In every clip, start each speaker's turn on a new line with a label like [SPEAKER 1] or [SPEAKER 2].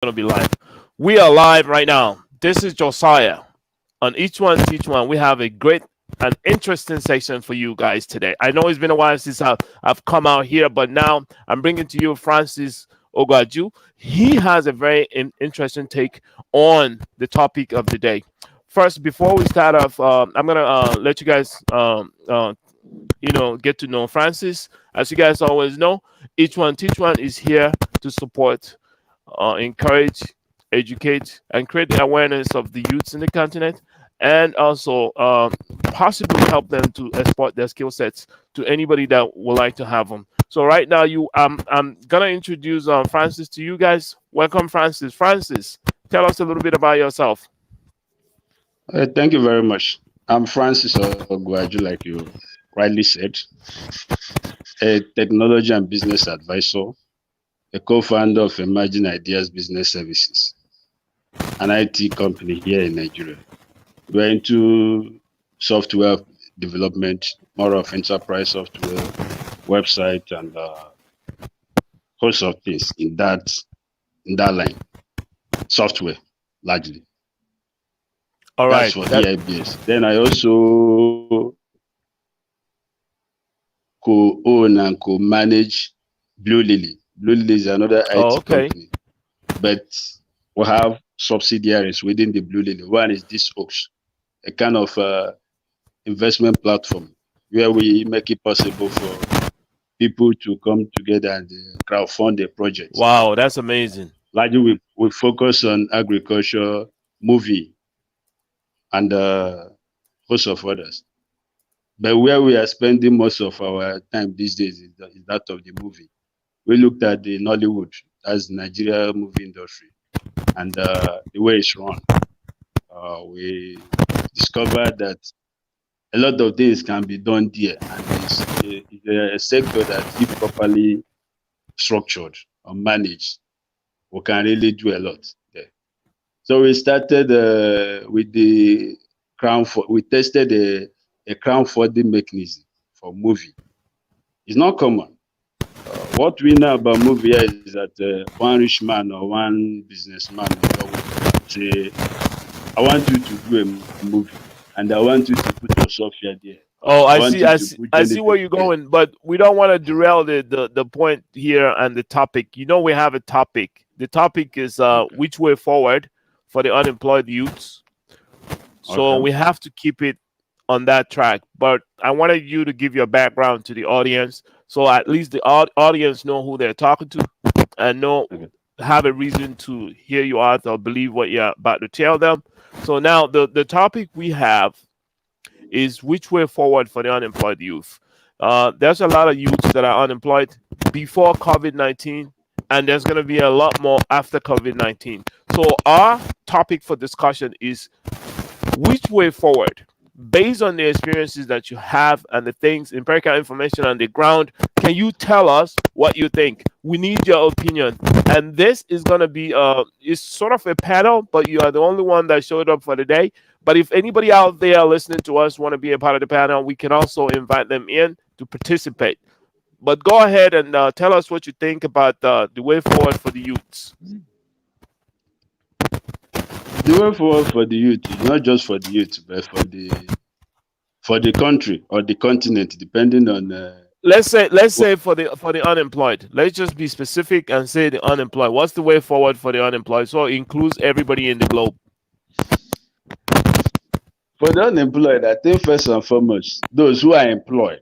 [SPEAKER 1] Gonna be live. We are live right now. This is Josiah. On each one, teach one, we have a great and interesting section for you guys today. I know it's been a while since I've come out here, but now I'm bringing to you Francis Oguaju. He has a very interesting take on the topic of the day. First, before we start off, I'm gonna let you guys get to know Francis. As you guys always know, each one teach one is here to support, encourage, educate, and create the awareness of the youths in the continent, and also possibly help them to export their skill sets to anybody that would like to have them. So right now, I'm gonna introduce Francis to you guys. Welcome, Francis. Francis, tell us a little bit about yourself.
[SPEAKER 2] Thank you very much. I'm Francis Oguaju, like you rightly said, a technology and business advisor, a co-founder of Emerging Ideas Business Services, an IT company here in Nigeria. We're into software development, more of enterprise software, website, and host of things in that line, software largely.
[SPEAKER 1] All
[SPEAKER 2] That's
[SPEAKER 1] right.
[SPEAKER 2] for EIBS. Then I also co-own and co-manage Blue Lily. Blue Lily is another
[SPEAKER 1] Oh,
[SPEAKER 2] IT
[SPEAKER 1] okay.
[SPEAKER 2] company, but we have subsidiaries within the Blue Lily. One is this Oaks, a kind of investment platform where we make it possible for people to come together and crowdfund a project.
[SPEAKER 1] Wow, that's amazing.
[SPEAKER 2] Largely, we focus on agriculture, movie, and host of others. But where we are spending most of our time these days is that of the movie. We looked at the Nollywood, as Nigeria movie industry, and the way it's run. We discovered that a lot of things can be done there, and it's a sector that, if properly structured or managed, we can really do a lot there. So we started with the we tested a crowdfunding mechanism for movie. It's not common. What we know about movie here is that one rich man or one businessman will say, I want you to do a movie and I want you to put your software there.
[SPEAKER 1] Oh,
[SPEAKER 2] I want you to put
[SPEAKER 1] I
[SPEAKER 2] Jenny
[SPEAKER 1] see where
[SPEAKER 2] people
[SPEAKER 1] you're
[SPEAKER 2] there.
[SPEAKER 1] going, but we don't want to derail the point here and the topic. You know, we have a topic. The topic is
[SPEAKER 2] Okay.
[SPEAKER 1] which way forward for the unemployed youths. So
[SPEAKER 2] Okay.
[SPEAKER 1] we have to keep it on that track. But I wanted you to give your background to the audience, so at least the audience know who they're talking to and know
[SPEAKER 2] Okay.
[SPEAKER 1] have a reason to hear you out or believe what you're about to tell them. So now the topic we have is which way forward for the unemployed youth. There's a lot of youths that are unemployed before COVID 19, and there's going to be a lot more after COVID 19. So, our topic for discussion is which way forward based on the experiences that you have and the things empirical information on the ground. Can you tell us what you think? We need your opinion, and this is going to be it's sort of a panel, but you are the only one that showed up for the day. But if anybody out there listening to us want to be a part of the panel, we can also invite them in to participate. But go ahead and tell us what you think about the way forward for the youths.
[SPEAKER 2] The way forward for the youth is not just for the youth, but for the country or the continent, depending on
[SPEAKER 1] Let's say for the unemployed. Let's just be specific and say the unemployed. What's the way forward for the unemployed? So it includes everybody in the globe.
[SPEAKER 2] for the unemployed. I think first and foremost, those who are employed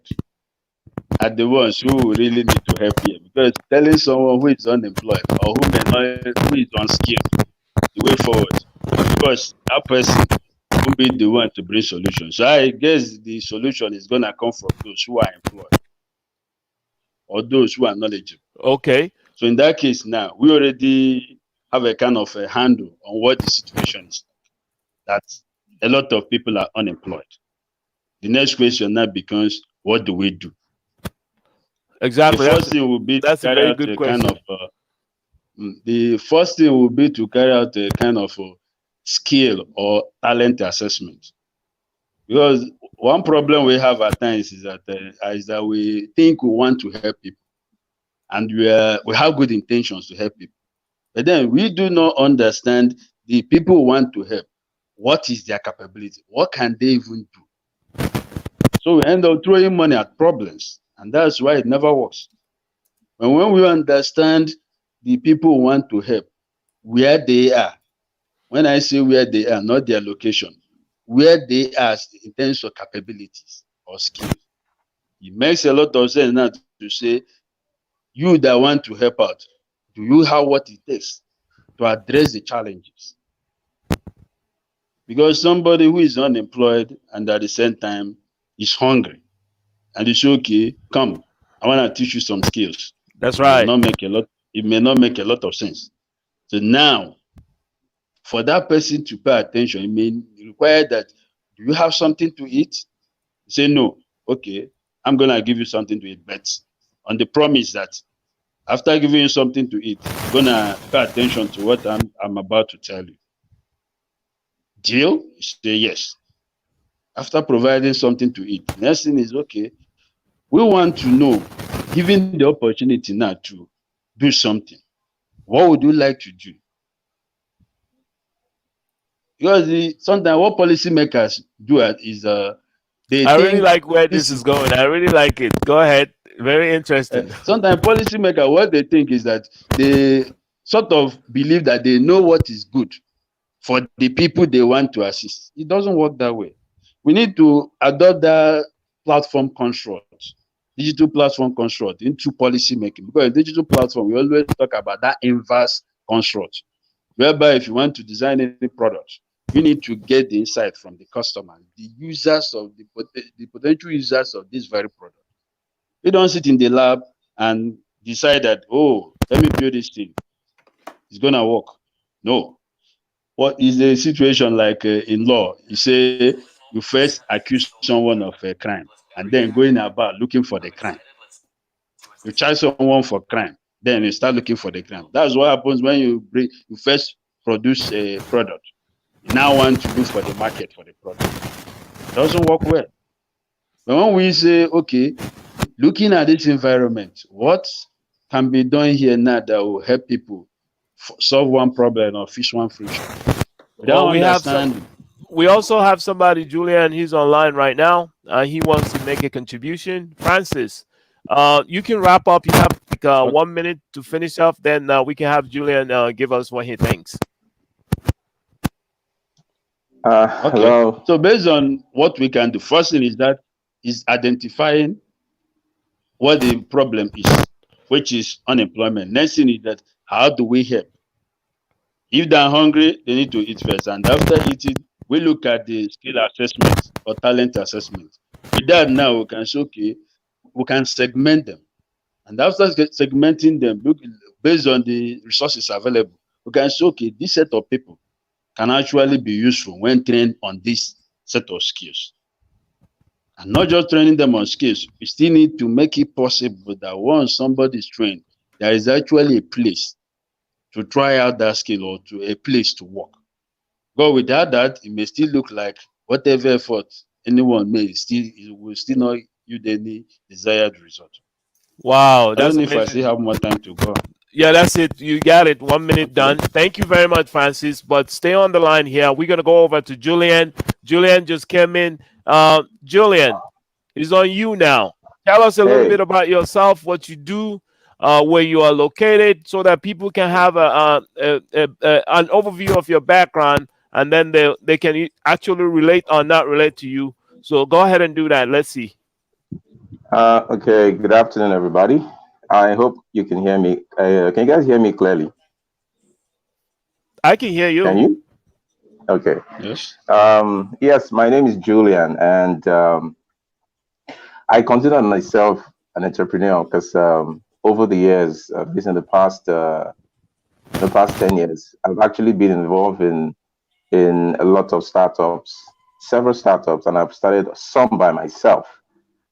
[SPEAKER 2] are the ones who really need to help here, because telling someone who is unemployed or who is unskilled the way forward, of course, that person will be the one to bring solutions. So I guess the solution is gonna come from those who are employed or those who are knowledgeable.
[SPEAKER 1] Okay.
[SPEAKER 2] So in that case, now we already have a kind of a handle on what the situation is. That a lot of people are unemployed. The next question now becomes, what do we do? The
[SPEAKER 1] Exactly.
[SPEAKER 2] first thing will be to
[SPEAKER 1] That's a
[SPEAKER 2] carry
[SPEAKER 1] very
[SPEAKER 2] out
[SPEAKER 1] good
[SPEAKER 2] a kind
[SPEAKER 1] question.
[SPEAKER 2] of the first thing will be to carry out a kind of skill or talent assessment. Because one problem we have at times is that we think we want to help people, and we have good intentions to help people. But then we do not understand the people who want to help. What is their capability? What can they even do? So we end up throwing money at problems, and that's why it never works. And when we understand the people who want to help, where they are, when I say where they are, not their location, where they are in terms of capabilities or skills, it makes a lot of sense now to say, you that want to help out, do you have what it takes to address the challenges? Because somebody who is unemployed and at the same time is hungry and you say, okay, come, I want to teach you some skills.
[SPEAKER 1] That's
[SPEAKER 2] It may
[SPEAKER 1] right.
[SPEAKER 2] not make a lot, it may not make a lot of sense. So now, for that person to pay attention, it may require that, do you have something to eat? You say no. Okay, I'm gonna give you something to eat, but on the promise that after giving you something to eat, you're gonna pay attention to what I'm about to tell you. Deal? You say yes. After providing something to eat, next thing is okay. We want to know, given the opportunity now to do something, what would you like to do? Because sometimes what policymakers do is they
[SPEAKER 1] I really
[SPEAKER 2] think
[SPEAKER 1] like where this
[SPEAKER 2] this
[SPEAKER 1] is
[SPEAKER 2] is
[SPEAKER 1] going. I really like it. Go ahead. Very interesting.
[SPEAKER 2] sometimes policymakers what they think is that they sort of believe that they know what is good for the people they want to assist. It doesn't work that way. We need to adopt that platform construct, digital platform construct into policy making. Because in digital platform, we always talk about that inverse construct, whereby if you want to design any product, you need to get the insight from the customer, the users of the potential users of this very product. You don't sit in the lab and decide that, oh, let me build this thing. It's gonna work. No. What is the situation like in law? You say you first accuse someone of a crime and then going about looking for the crime. You charge someone for crime, then you start looking for the crime. That's what happens when you first produce a product. You now want to look for the market for the product. It doesn't work well. But when we say, okay, looking at this environment, what can be done here now that will help people solve one problem or fix one friction?
[SPEAKER 1] Well,
[SPEAKER 2] Without
[SPEAKER 1] we have some.
[SPEAKER 2] understanding.
[SPEAKER 1] We also have somebody, Julian. He's online right now. He wants to make a contribution. Francis, you can wrap up. You have like
[SPEAKER 2] Okay.
[SPEAKER 1] 1 minute to finish up. Then we can have Julian give us what he thinks.
[SPEAKER 2] Okay.
[SPEAKER 3] Hello.
[SPEAKER 2] So based on what we can do, first thing is that is identifying what the problem is, which is unemployment. Next thing is that how do we help? If they're hungry, they need to eat first. And after eating, we look at the skill assessment or talent assessment. With that now we can say, okay, we can segment them. And after segmenting them, look based on the resources available, we can say, okay, this set of people can actually be useful when trained on this set of skills. And not just training them on skills, we still need to make it possible that once somebody is trained, there is actually a place to try out that skill or to a place to work. But without that, it may still look like whatever effort anyone made, still it will still not yield any desired result.
[SPEAKER 1] Wow,
[SPEAKER 2] I don't
[SPEAKER 1] that's
[SPEAKER 2] know if I
[SPEAKER 1] amazing.
[SPEAKER 2] still have more time to go.
[SPEAKER 1] Yeah, that's it. You got it. 1 minute done.
[SPEAKER 2] Okay.
[SPEAKER 1] Thank you very much, Francis. But stay on the line here. We're gonna go over to Julian. Julian just came in. Julian, it's on you now. Tell us a little bit
[SPEAKER 3] Hey,
[SPEAKER 1] about yourself, what you do, where you are located, so that people can have an overview of your background, and then they can actually relate or not relate to you. So go ahead and do that. Let's see.
[SPEAKER 3] okay. Good afternoon, everybody. I hope you can hear me. Can you guys hear me clearly?
[SPEAKER 1] I can hear
[SPEAKER 3] Can
[SPEAKER 1] you.
[SPEAKER 3] you? Okay.
[SPEAKER 2] Yes.
[SPEAKER 3] Yes, my name is Julian, and I consider myself an entrepreneur because over the years, at least in the past 10 years, I've actually been involved in a lot of startups, several startups, and I've started some by myself.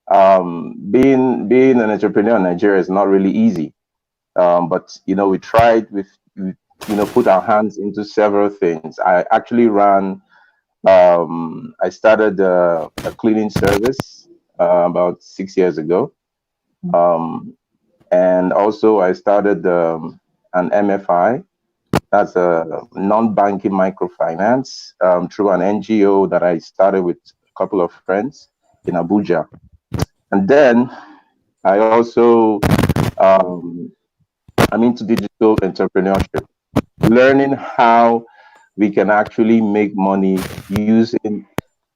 [SPEAKER 3] Being an entrepreneur in Nigeria is not really easy. But we tried we, put our hands into several things. I actually ran. I started a cleaning service about 6 years ago, um, and also I started an MFI. That's a non-banking microfinance through an NGO that I started with a couple of friends in Abuja. And then I also um, I'm into digital entrepreneurship, learning how we can actually make money using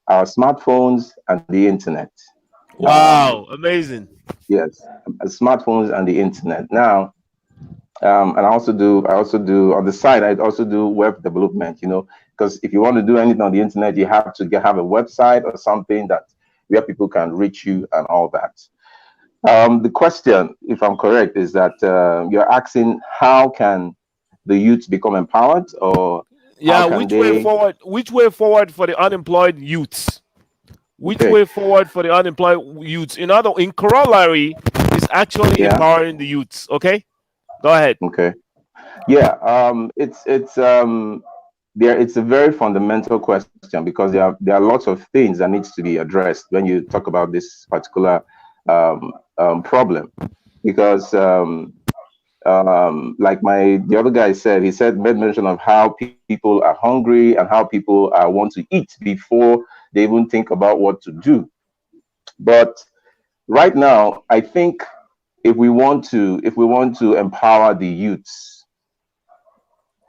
[SPEAKER 3] our smartphones and the internet. Um,
[SPEAKER 1] Wow, amazing.
[SPEAKER 3] yes, smartphones and the internet. Now, and I also do on the side. I also do web development. Because if you want to do anything on the internet, you have to have a website or something that where people can reach you and all that. The question, if I'm correct, is that you're asking how can the youth become empowered, or how
[SPEAKER 1] Yeah,
[SPEAKER 3] can they?
[SPEAKER 1] which way forward for the unemployed youths? Which
[SPEAKER 3] Okay,
[SPEAKER 1] way forward for the unemployed youths? In corollary, is actually
[SPEAKER 3] yeah,
[SPEAKER 1] empowering the youths. Okay, go ahead.
[SPEAKER 3] okay, yeah. It's a very fundamental question because there are lots of things that needs to be addressed when you talk about this particular problem. Because like the other guy said, he said made mention of how people are hungry and how people want to eat before they even think about what to do. But right now, I think if we want to empower the youths,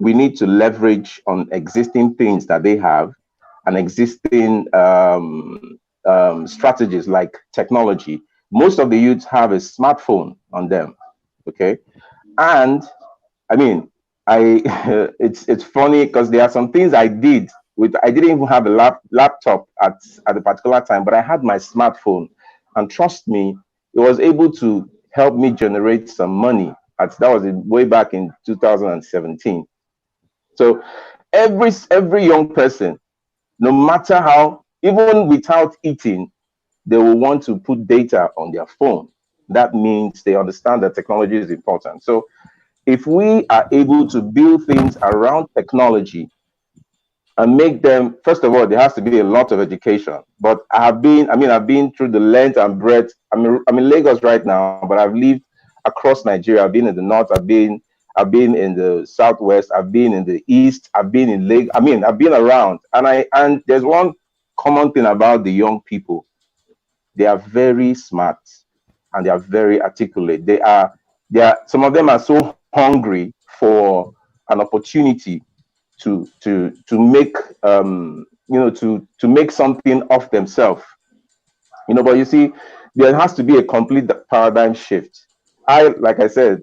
[SPEAKER 3] we need to leverage on existing things that they have and existing strategies like technology. Most of the youths have a smartphone on them. Okay, and I mean, I it's funny because there are some things I did with. I didn't even have a laptop at a particular time, but I had my smartphone, and trust me, it was able to help me generate some money. That was way back in 2017. So every young person, no matter how, even without eating, they will want to put data on their phone. That means they understand that technology is important. So if we are able to build things around technology and make them, first of all, there has to be a lot of education. But I've been through the length and breadth. I'm in Lagos right now, but I've lived across Nigeria. I've been in the north, I've been in the southwest, I've been in the east, I've been in Lagos. I've been around, and there's one common thing about the young people. They are very smart and they are very articulate. They are some of them are so hungry for an opportunity to make to make something of themselves. But you see, there has to be a complete paradigm shift. Like I said,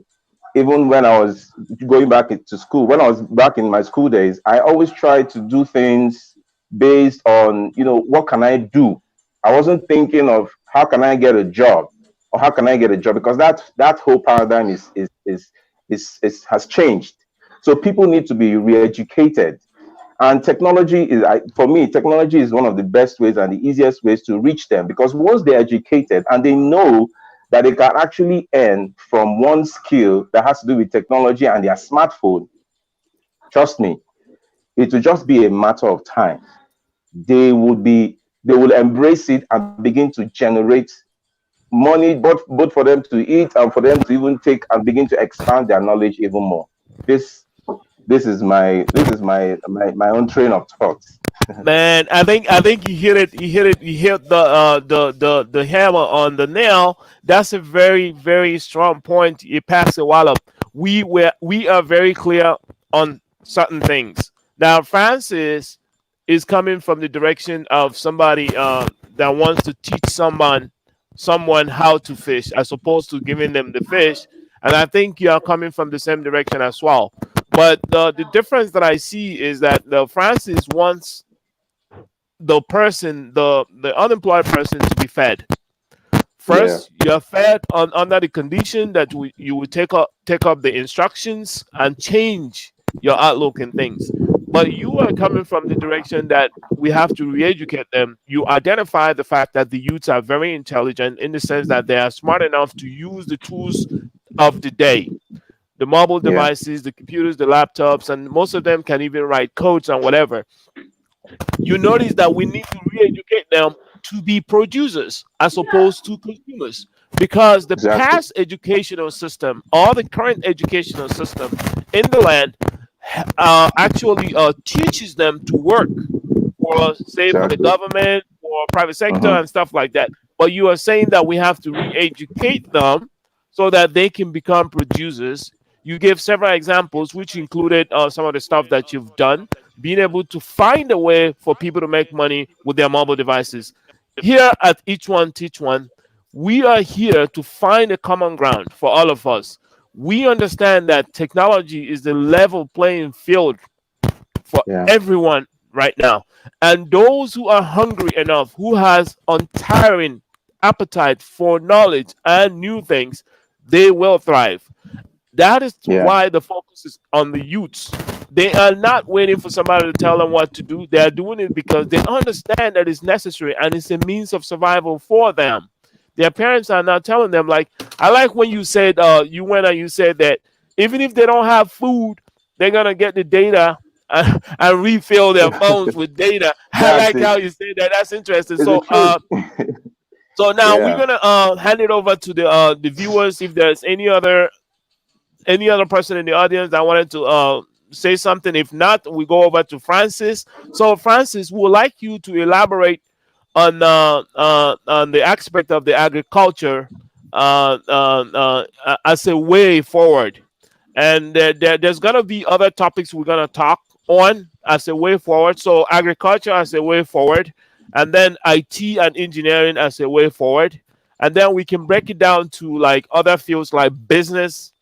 [SPEAKER 3] even when I was going back to school, when I was back in my school days, I always tried to do things based on, what can I do? I wasn't thinking of how can I get a job or how can I get a job, because that whole paradigm is has changed. So people need to be re-educated. And for me, technology is one of the best ways and the easiest ways to reach them, because once they're educated and they know that they can actually earn from one skill that has to do with technology and their smartphone, trust me, it will just be a matter of time. They will embrace it and begin to generate money, both for them to eat and for them to even take and begin to expand their knowledge even more. This is my own train of thoughts.
[SPEAKER 1] Man, I think you hit it. You hit the hammer on the nail. That's a very very strong point. You passed it while up. We are very clear on certain things. Now, Francis is coming from the direction of somebody that wants to teach someone how to fish, as opposed to giving them the fish. And I think you are coming from the same direction as well. But the difference that I see is that the Francis wants the unemployed person to be fed.
[SPEAKER 3] Yeah,
[SPEAKER 1] First, you're fed under the condition that you will take up the instructions and change your outlook and things. But you are coming from the direction that we have to re-educate them. You identify the fact that the youths are very intelligent, in the sense that they are smart enough to use the tools of the day, the mobile
[SPEAKER 3] yeah,
[SPEAKER 1] devices, the computers, the laptops, and most of them can even write codes and whatever. You notice that we need to re-educate them to be producers as opposed to consumers, because the
[SPEAKER 3] exactly.
[SPEAKER 1] past educational system or the current educational system in the land actually teaches them to work for, say, for the
[SPEAKER 3] Exactly.
[SPEAKER 1] government, for private sector,
[SPEAKER 3] Mm-hmm.
[SPEAKER 1] and stuff like that. But you are saying that we have to re-educate them so that they can become producers. You gave several examples, which included some of the stuff that you've done, being able to find a way for people to make money with their mobile devices. Here at Each One Teach One, we are here to find a common ground for all of us. We understand that technology is the level playing field for
[SPEAKER 3] Yeah.
[SPEAKER 1] everyone right now. And those who are hungry enough, who has untiring appetite for knowledge and new things, they will thrive. That is
[SPEAKER 3] Yeah.
[SPEAKER 1] why the focus is on the youths. They are not waiting for somebody to tell them what to do. They are doing it because they understand that it's necessary and it's a means of survival for them. Their parents are not telling them, like, I like when you said, you went and you said that even if they don't have food, they're going to get the data and refill their phones with data. I
[SPEAKER 3] That's
[SPEAKER 1] like
[SPEAKER 3] it.
[SPEAKER 1] how you say that. That's interesting.
[SPEAKER 3] It's the
[SPEAKER 1] So,
[SPEAKER 3] truth.
[SPEAKER 1] now we're
[SPEAKER 3] Yeah.
[SPEAKER 1] gonna hand it over to the viewers. If there's any other person in the audience that wanted to say something. If not, we go over to Francis. So, Francis, we would like you to elaborate on the aspect of the agriculture as a way forward. And there's going to be other topics we're going to talk on as a way forward. So, agriculture as a way forward, and then IT and engineering as a way forward. And then we can break it down to like other fields like business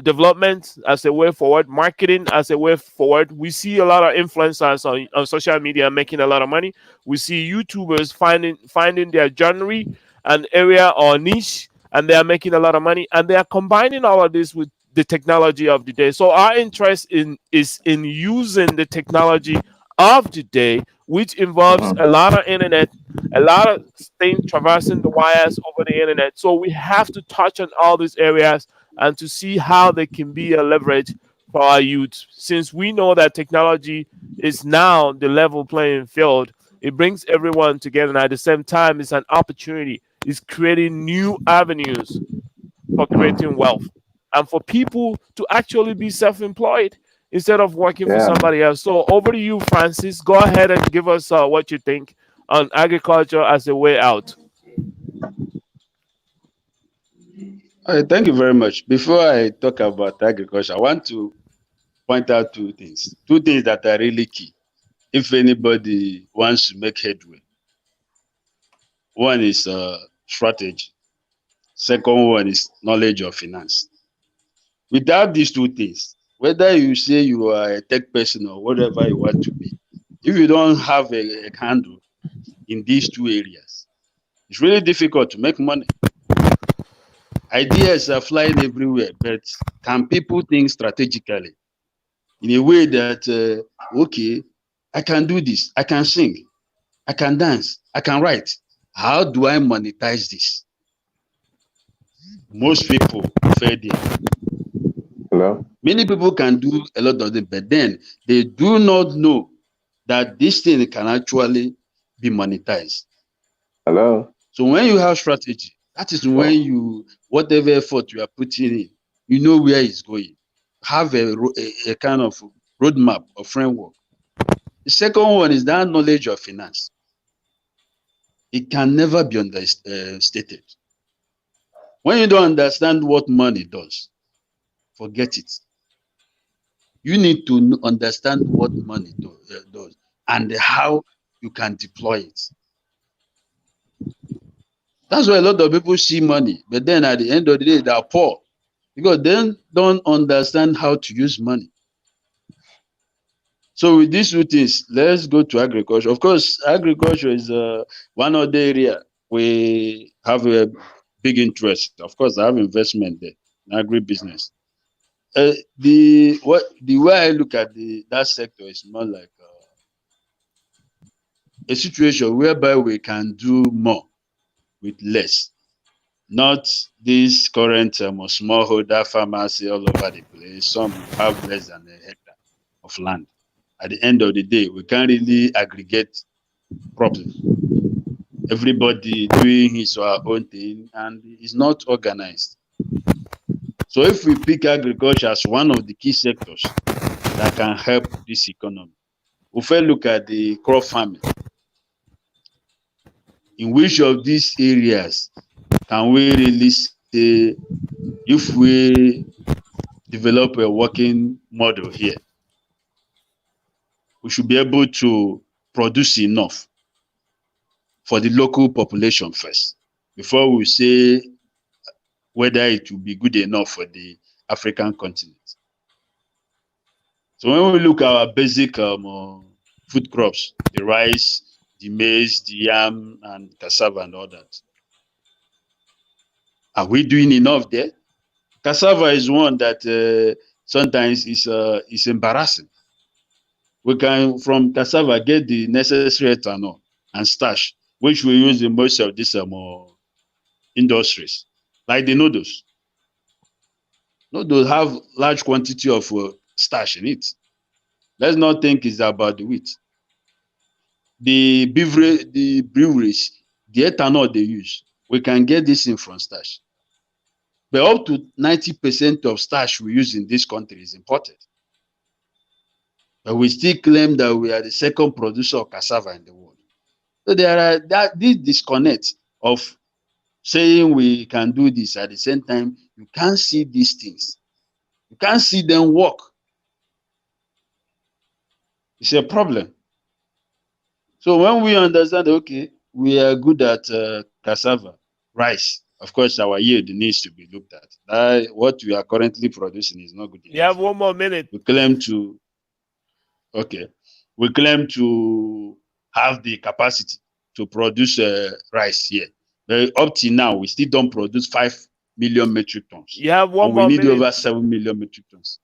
[SPEAKER 1] development as a way forward, marketing as a way forward. We see a lot of influencers on social media making a lot of money. We see YouTubers finding their genre, an area or niche, and they are making a lot of money. And they are combining all of this with the technology of the day. So our interest in is in using the technology of the day, which involves a
[SPEAKER 3] Mm-hmm.
[SPEAKER 1] lot of internet, a lot of things traversing the wires over the internet. So we have to touch on all these areas and to see how they can be a leverage for our youth. Since we know that technology is now the level playing field, it brings everyone together, and at the same time, it's an opportunity. It's creating new avenues for creating
[SPEAKER 3] Mm-hmm.
[SPEAKER 1] wealth and for people to actually be self employed instead of working for
[SPEAKER 3] Yeah.
[SPEAKER 1] somebody else. So, over to you, Francis. Go ahead and give us what you think on agriculture as a way out.
[SPEAKER 2] All right, thank you very much. Before I talk about agriculture, I want to point out two things. Two things that are really key if anybody wants to make headway. One is strategy. Second one is knowledge of finance. Without these two things, whether you say you are a tech person or whatever you want to be, if you don't have a handle in these two areas, it's really difficult to make money. Ideas are flying everywhere, but can people think strategically in a way that, okay, I can do this, I can sing, I can dance, I can write. How do I monetize this? Most people fail there.
[SPEAKER 3] Hello.
[SPEAKER 2] Many people can do a lot of them, but then they do not know that this thing can actually be monetized.
[SPEAKER 3] Hello.
[SPEAKER 2] So when you have strategy, that is when
[SPEAKER 3] Oh.
[SPEAKER 2] you, whatever effort you are putting in, you know where it's going. Have a kind of roadmap or framework. The second one is that knowledge of finance. It can never be understated. When you don't understand what money does, forget it. You need to understand what money does and how you can deploy it. That's why a lot of people see money, but then at the end of the day, they are poor because they don't understand how to use money. So with these two things, let's go to agriculture. Of course, agriculture is one other area we have a big interest. Of course, I have investment there in agribusiness. The way I look at that sector is more like a situation whereby we can do more with less. Not this current smallholder farmers all over the place. Some have less than a hectare of land. At the end of the day, we can't really aggregate properly. Everybody doing his or her own thing, and it's not organized. So if we pick agriculture as one of the key sectors that can help this economy. If we look at the crop farming, in which of these areas can we really say if we develop a working model here, we should be able to produce enough for the local population first before we say whether it will be good enough for the African continent. So when we look at our basic food crops, the rice, the maize, the yam, and cassava and all that, are we doing enough there? Cassava is one that sometimes is embarrassing. We can from cassava get the necessary ethanol and starch, which we use in most of these industries, like the noodles. Noodles have large quantity of starch in it. Let's not think it's about the wheat. The breweries, the ethanol they use, we can get this in from starch. But up to 90% of starch we use in this country is imported. But we still claim that we are the second producer of cassava in the world. So there are this disconnect of saying we can do this at the same time, you can't see these things. You can't see them work. It's a problem. So when we understand, okay, we are good at cassava, rice, of course, our yield needs to be looked at. What we are currently producing is not good
[SPEAKER 1] You have
[SPEAKER 2] enough.
[SPEAKER 1] 1 more minute.
[SPEAKER 2] We claim to, okay, we claim to have the capacity to produce rice here. But up till now, we still don't produce 5 million metric tons.
[SPEAKER 1] You have one
[SPEAKER 2] And we
[SPEAKER 1] more
[SPEAKER 2] need
[SPEAKER 1] minute.
[SPEAKER 2] over 7 million metric tons.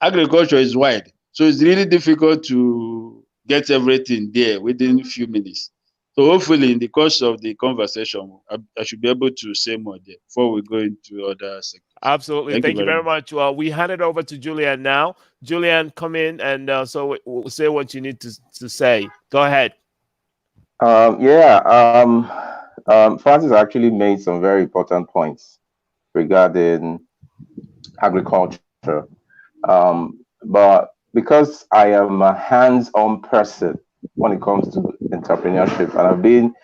[SPEAKER 2] Agriculture is wide, so it's really difficult to get everything there within a few minutes. So hopefully in the course of the conversation, I should be able to say more there before we go into other sectors.
[SPEAKER 1] Absolutely.
[SPEAKER 2] Thank you
[SPEAKER 1] Thank you
[SPEAKER 2] very
[SPEAKER 1] very
[SPEAKER 2] much.
[SPEAKER 1] much. We hand it over to Julian now. Julian, come in and say what you need to say. Go ahead.
[SPEAKER 3] Yeah, Francis actually made some very important points regarding agriculture. But because I am a hands-on person when it comes to entrepreneurship, and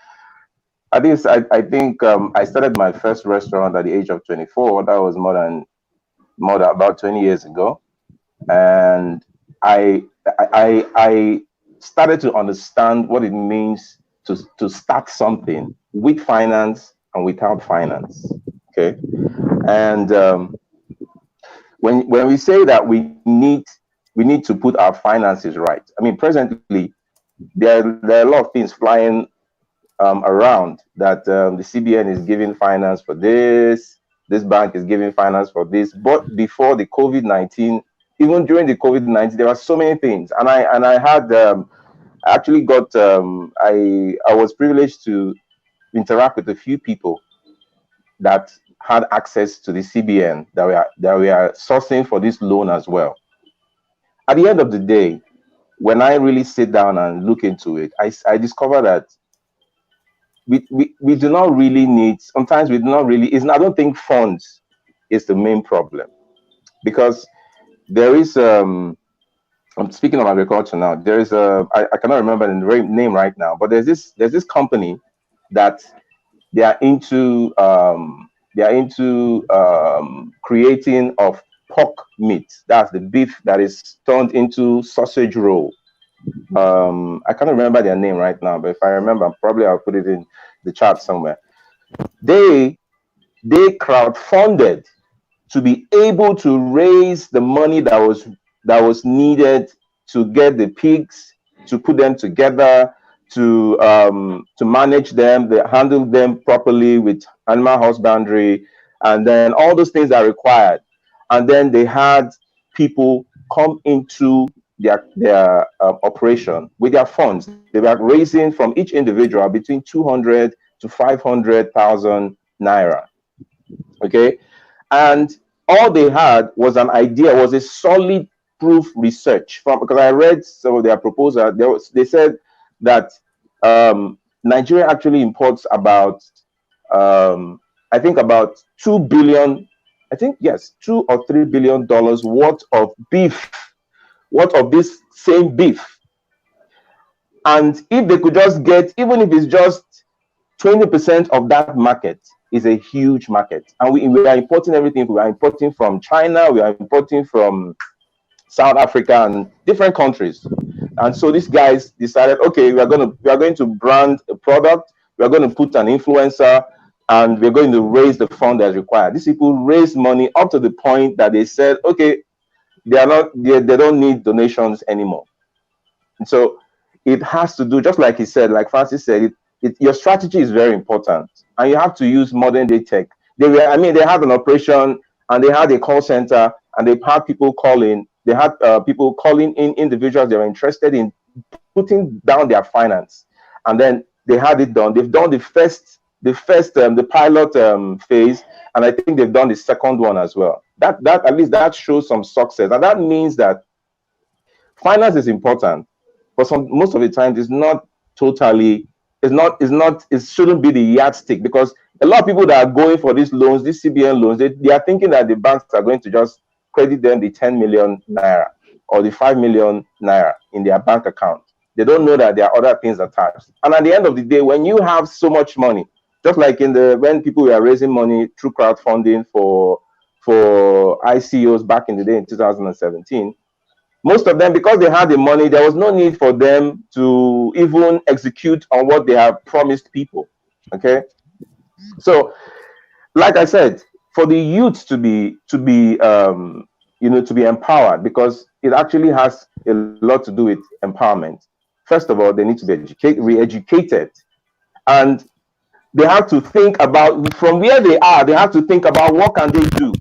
[SPEAKER 3] I think I started my first restaurant at the age of 24. That was more than about 20 years ago, and I started to understand what it means to start something with finance and without finance. Okay, and when we say that we need to put our finances right. I mean, presently there are a lot of things flying around that the CBN is giving finance for this bank is giving finance for this. But before the COVID-19, even during the COVID-19, there were so many things, and I had I actually got I was privileged to interact with a few people that had access to the CBN that we are sourcing for this loan as well. At the end of the day, when I really sit down and look into it, I discover that we do not really need, sometimes we do not really, I don't think funds is the main problem, because there is I'm speaking of agriculture now. There is I cannot remember the name right now, but there's this company that they are into creating of pork meat. That's the beef that is turned into sausage roll. I can't remember their name right now, but if I remember, probably I'll put it in the chat somewhere. They crowdfunded to be able to raise the money that was needed to get the pigs, to put them together, to manage them, they handle them properly with animal husbandry, and then all those things are required. And then they had people come into their operation with their funds. They were raising from each individual between 200 to 500,000 naira. Okay, and all they had was an idea, was a solid proof research from, because I read some of their proposal. They said that Nigeria actually imports about I think about 2 billion, I think yes, $2 or $3 billion worth of beef worth of this same beef. And if they could just get, even if it's just 20% of that market, is a huge market. And we are importing everything. We are importing from China, we are importing from South Africa and different countries. And so these guys decided, okay, we are going to brand a product, we are going to put an influencer, and we're going to raise the fund as required. These people raised money up to the point that they said, okay, they don't need donations anymore. And so it has to do, just like he said, like Francis said, your strategy is very important, and you have to use modern day tech. They had an operation, and they had a call center, and they had people calling. They had people calling in individuals they were interested in putting down their finance, and then they had it done. They've done the pilot phase, and I think they've done the second one as well. That at least that shows some success, and that means that finance is important, but most of the times it's not totally. It shouldn't be the yardstick, because a lot of people that are going for these loans, these CBN loans, they are thinking that the banks are going to just credit them the 10 million naira or the 5 million naira in their bank account. They don't know that there are other things attached. And at the end of the day, when you have so much money, just like when people were raising money through crowdfunding for ICOs back in the day in 2017, most of them, because they had the money, there was no need for them to even execute on what they have promised people. Okay, so like I said, for the youth to be empowered, because it actually has a lot to do with empowerment. First of all, they need to be re-educated, and they have to think about, from where they are, they have to think about what can they do.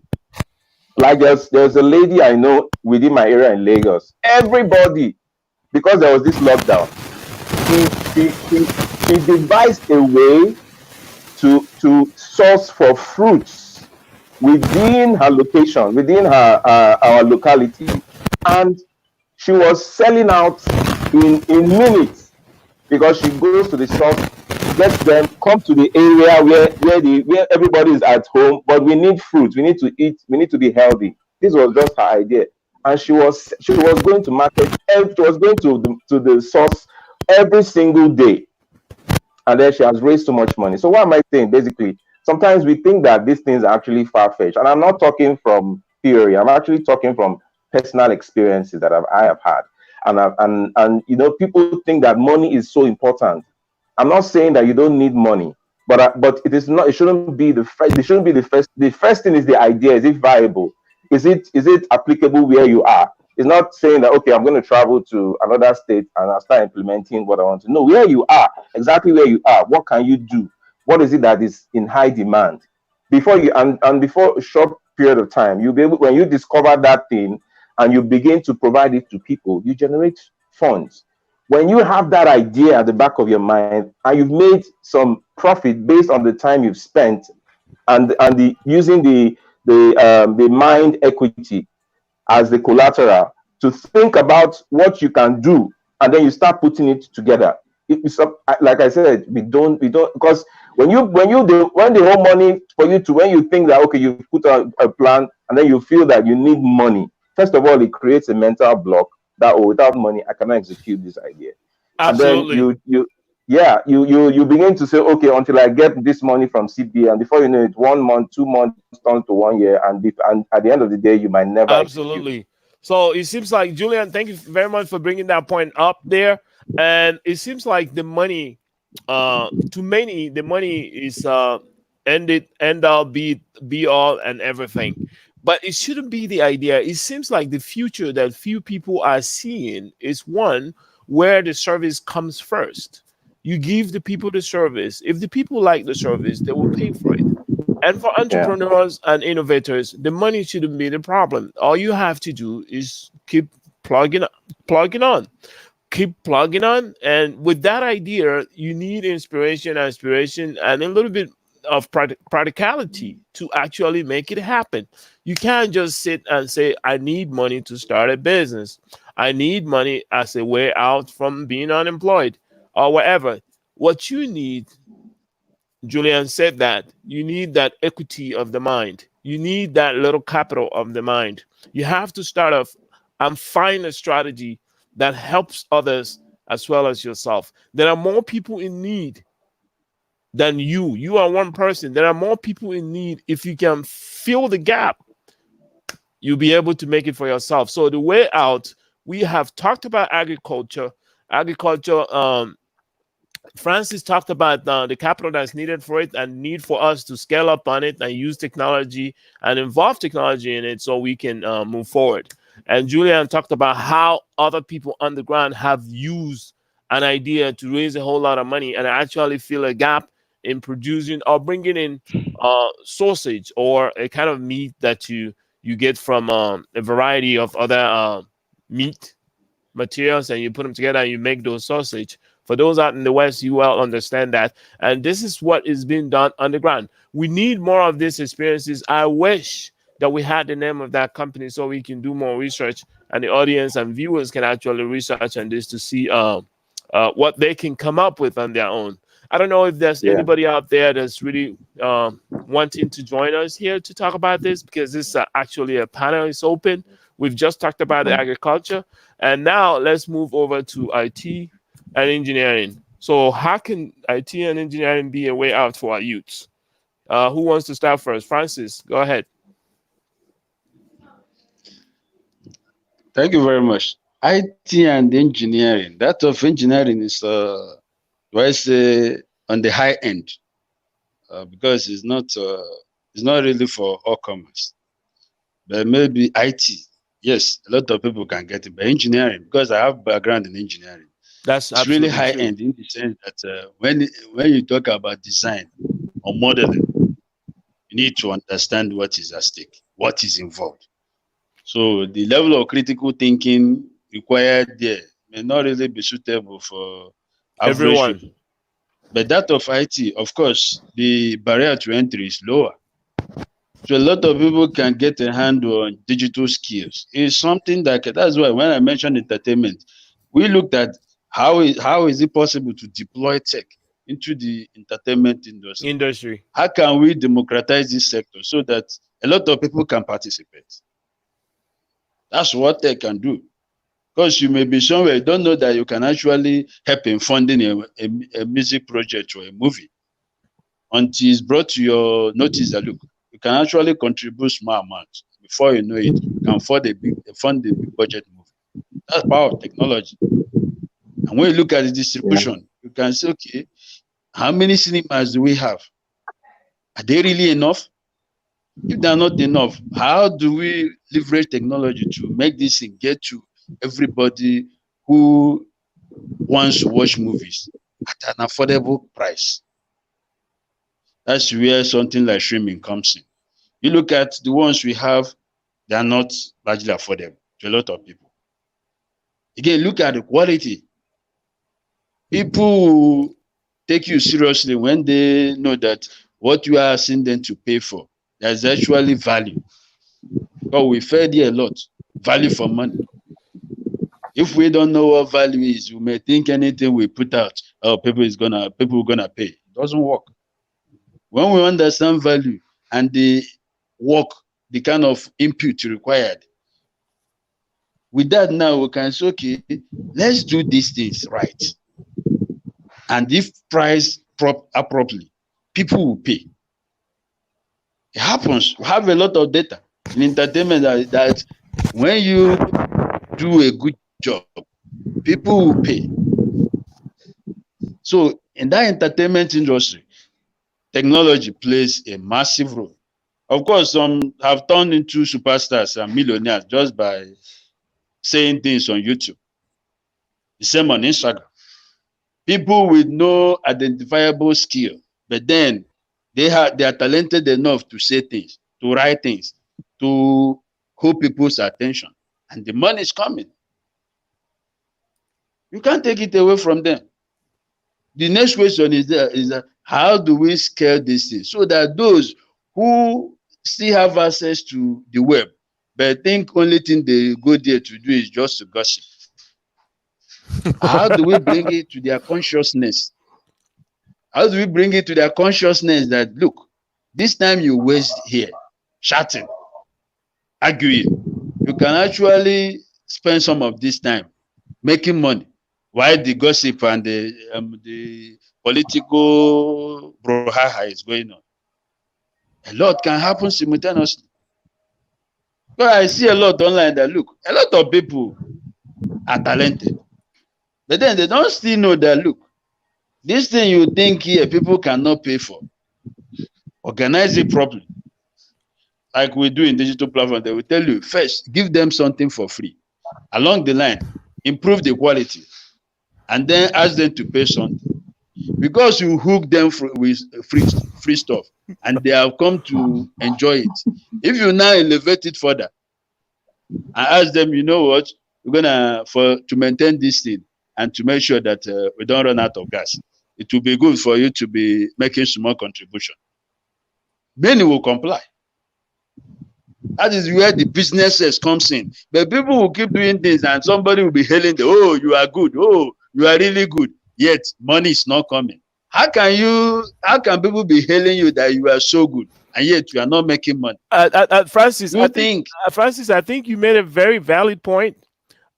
[SPEAKER 3] Like there's a lady I know within my area in Lagos. Everybody, because there was this lockdown, she devised a way to source for fruits within her location, within our locality, and she was selling out in minutes, because she goes to the source, gets them, come to the area where everybody is at home, but we need fruit, we need to eat, we need to be healthy. This was just her idea, and she was going to market, she was going to the source every single day, and then she has raised so much money. So what am I saying? Basically, sometimes we think that these things are actually far-fetched, and I'm not talking from theory. I'm actually talking from personal experiences that I have had, and people think that money is so important. I'm not saying that you don't need money, but it is not. It shouldn't be the first. It shouldn't be the first. The first thing is the idea. Is it viable? Is it applicable where you are? It's not saying that, okay, I'm going to travel to another state and I'll start implementing what I want to know. Where you are, exactly where you are, what can you do? What is it that is in high demand? Before you and before a short period of time, you'll be able, when you discover that thing and you begin to provide it to people, you generate funds. When you have that idea at the back of your mind and you've made some profit based on the time you've spent, and the using the mind equity as the collateral to think about what you can do, and then you start putting it together. Like I said, we don't, because when the whole money for you to, when you think that, okay, you put a plan and then you feel that you need money, first of all it creates a mental block that, oh, without money I cannot execute this idea. And then
[SPEAKER 1] Absolutely.
[SPEAKER 3] you begin to say, okay, until I get this money from CBA, and before you know it, 1 month, 2 months turns to 1 year, and at the end of the day you might never execute.
[SPEAKER 1] Absolutely. So it seems like, Julian, thank you very much for bringing that point up there. And it seems like the money, to many, the money is end all, be all, and everything. But it shouldn't be the idea. It seems like the future that few people are seeing is one where the service comes first. You give the people the service. If the people like the service, they will pay for it. And for
[SPEAKER 3] Yeah,
[SPEAKER 1] entrepreneurs and innovators, the money shouldn't be the problem. All you have to do is keep plugging plugging on. Keep plugging on. And with that idea, you need inspiration, aspiration, and a little bit of practicality to actually make it happen. You can't just sit and say, I need money to start a business. I need money as a way out from being unemployed or whatever. What you need, Julian said, that you need that equity of the mind. You need that little capital of the mind. You have to start off and find a strategy that helps others as well as yourself. There are more people in need than you. You are one person. There are more people in need. If you can fill the gap, you'll be able to make it for yourself. So the way out, we have talked about agriculture. Agriculture, Francis talked about the capital that's needed for it and need for us to scale up on it and use technology and involve technology in it so we can move forward. And Julian talked about how other people on the ground have used an idea to raise a whole lot of money and actually fill a gap in producing or bringing in sausage or a kind of meat that you get from a variety of other meat materials, and you put them together and you make those sausage. For those out in the West, you well understand that. And this is what is being done underground. We need more of these experiences. I wish that we had the name of that company so we can do more research and the audience and viewers can actually research on this to see what they can come up with on their own. I don't know if there's
[SPEAKER 3] Yeah.
[SPEAKER 1] anybody out there that's really wanting to join us here to talk about this, because this is actually a panel. It's open. We've just talked about the agriculture, and now let's move over to IT and engineering. So, how can IT and engineering be a way out for our youths? Who wants to start first? Francis, go ahead.
[SPEAKER 2] Thank you very much. IT and engineering. That of engineering is, do I say, on the high end, because it's not really for all comers. But maybe IT, yes, a lot of people can get it. But engineering, because I have background in engineering,
[SPEAKER 1] That's
[SPEAKER 2] it's really
[SPEAKER 1] absolutely
[SPEAKER 2] high
[SPEAKER 1] true.
[SPEAKER 2] end in the sense that when you talk about design or modeling, you need to understand what is at stake, what is involved. So the level of critical thinking required there may not really be suitable for average
[SPEAKER 1] Everyone.
[SPEAKER 2] people. But that of IT, of course, the barrier to entry is lower. So a lot of people can get a handle on digital skills. It's something that's why when I mentioned entertainment, we looked at how is it possible to deploy tech into the entertainment industry?
[SPEAKER 1] Industry.
[SPEAKER 2] How can we democratize this sector so that a lot of people can participate? That's what they can do. Because you may be somewhere, you don't know that you can actually help in funding a music project or a movie until it's brought to your notice that look, you can actually contribute small amounts. Before you know it, you can fund a big budget movie. That's power of technology. And when you look at the
[SPEAKER 3] Yeah.
[SPEAKER 2] distribution, you can say, okay, how many cinemas do we have? Are they really enough? If they're not enough, how do we leverage technology to make this thing get to everybody who wants to watch movies at an affordable price? That's where something like streaming comes in. You look at the ones we have, they are not largely affordable to a lot of people. Again, look at the quality. People take you seriously when they know that what you are asking them to pay for, there's actually value. Because we fed here a lot, value for money. If we don't know what value is, we may think anything we put out, oh, people are gonna pay. It doesn't work. When we understand value and the work, the kind of input required, with that now we can say, okay, let's do these things right. And if priced appropriately, people will pay. It happens. We have a lot of data in entertainment that when you do a good job, people will pay. So in that entertainment industry, technology plays a massive role. Of course, some have turned into superstars and millionaires just by saying things on YouTube. The same on Instagram. People with no identifiable skill, but then they are talented enough to say things, to write things, to hold people's attention, and the money is coming. You can't take it away from them. The next question is that how do we scale this thing so that those who still have access to the web but think only thing they go there to do is just to gossip, how do we bring it to their consciousness? How do we bring it to their consciousness that look, this time you waste here chatting, arguing, you can actually spend some of this time making money while the gossip and the political brouhaha is going on. A lot can happen simultaneously. But I see a lot online that look, a lot of people are talented, but then they don't still know that look, this thing you think here people cannot pay for, organize it properly. Like we do in digital platform, they will tell you first, give them something for free. Along the line, improve the quality, and then ask them to pay something. Because you hook them with free stuff, and they have come to enjoy it. If you now elevate it further and ask them, you know what, we're gonna to maintain this thing and to make sure that we don't run out of gas, it will be good for you to be making small contribution. Many will comply. That is where the businesses comes in. But people will keep doing things and somebody will be hailing them, oh, you are good, oh, you are really good. Yet money is not coming. How can people be hailing you that you are so good and yet you are not making money?
[SPEAKER 1] Francis,
[SPEAKER 2] You think
[SPEAKER 1] Francis, I think you made a very valid point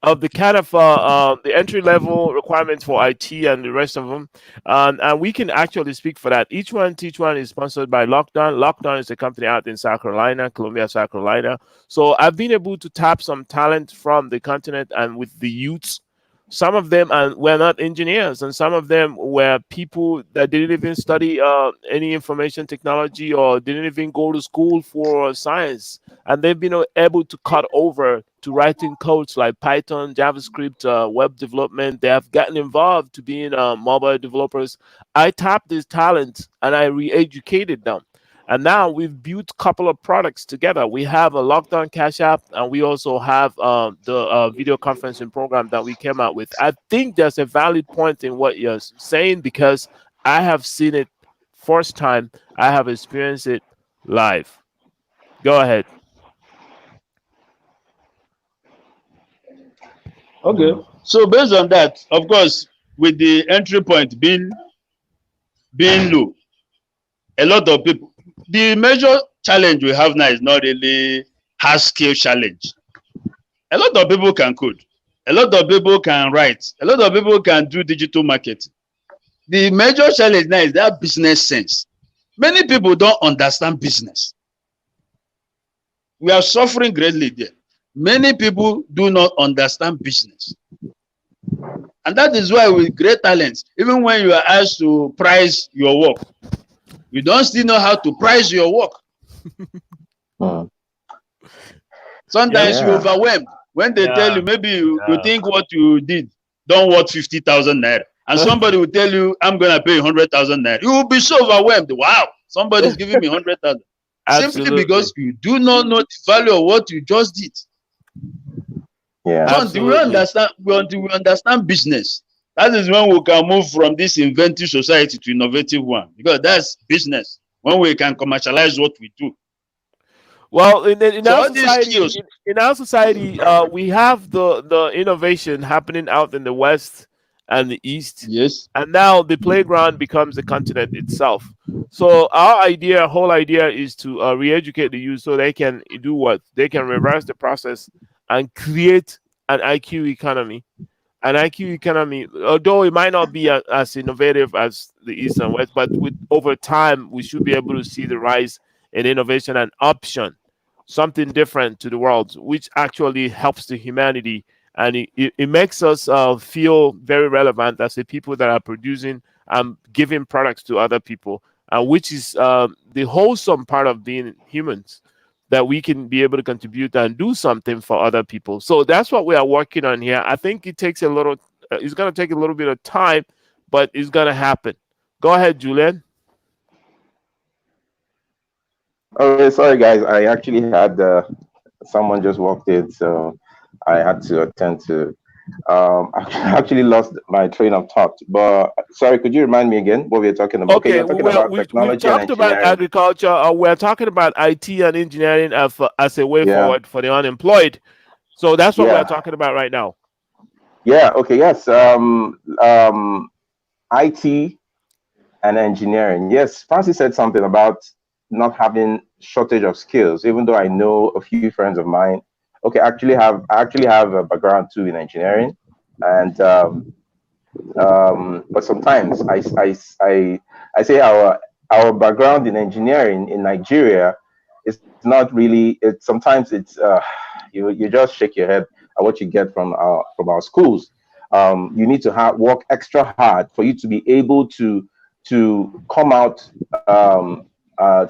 [SPEAKER 1] of the kind of the entry level requirements for IT and the rest of them, and we can actually speak for that. Each one, Teach One is sponsored by Lockdown. Lockdown is a company out in South Carolina, Columbia, South Carolina. So I've been able to tap some talent from the continent and with the youths. Some of them were not engineers, and some of them were people that didn't even study any information technology or didn't even go to school for science, and they've been able to cut over to writing codes like Python, JavaScript, web development. They have gotten involved to being mobile developers. I tapped these talents and I re-educated them. And now we've built a couple of products together. We have a lockdown cash app, and we also have the video conferencing program that we came out with. I think there's a valid point in what you're saying because I have seen it first time. I have experienced it live. Go ahead.
[SPEAKER 2] okay. So based on that, of course, with the entry point being low, a lot of people, the major challenge we have now is not really hard skill challenge. A lot of people can code, a lot of people can write, a lot of people can do digital marketing. The major challenge now is that business sense. Many people don't understand business. We are suffering greatly there. Many people do not understand business. And that is why with great talents, even when you are asked to price your work, you don't still know how to price your work. Sometimes you're overwhelmed when they tell you maybe you think what you did don't worth 50,000 naira. And somebody will tell you, I'm going to pay 100,000 naira. You will be so overwhelmed. Wow, somebody's giving me 100,000. Simply because you do not know the value of what you just did.
[SPEAKER 3] Yeah.
[SPEAKER 2] So until we understand business, that is when we can move from this inventive society to innovative one. Because that's business, when we can commercialize what we do.
[SPEAKER 1] Well, in our society, we have the innovation happening out in the West and the East.
[SPEAKER 2] Yes.
[SPEAKER 1] And now the playground becomes the continent itself. So our whole idea is to re-educate the youth so they can do what? They can reverse the process and create an IQ economy. An IQ economy, although it might not be as innovative as the East and West, but over time, we should be able to see the rise in innovation and option, something different to the world, which actually helps the humanity. And it makes us feel very relevant as the people that are producing and giving products to other people, which is the wholesome part of being humans, that we can be able to contribute and do something for other people. So that's what we are working on here. I think it takes it's going to take a little bit of time, but it's going to happen. Go ahead, Julian.
[SPEAKER 3] Okay, sorry guys. I actually had someone just walked in, so I had to attend to. I actually lost my train of thought. But sorry, could you remind me again what we were talking about? Okay,
[SPEAKER 1] Okay,
[SPEAKER 3] you're talking about
[SPEAKER 1] we've
[SPEAKER 3] technology and
[SPEAKER 1] talked about
[SPEAKER 3] engineering.
[SPEAKER 1] agriculture. We're talking about IT and engineering as a way
[SPEAKER 3] Yeah,
[SPEAKER 1] forward for the unemployed. So that's what we're
[SPEAKER 3] yeah,
[SPEAKER 1] talking about right now.
[SPEAKER 3] yeah. Okay, yes. IT and engineering. Yes, Francis said something about not having shortage of skills. Even though I know a few friends of mine okay, I actually have a background too in engineering, and but sometimes I say our background in engineering in Nigeria is not really. It sometimes you just shake your head at what you get from our schools. You need to work extra hard for you to be able to come out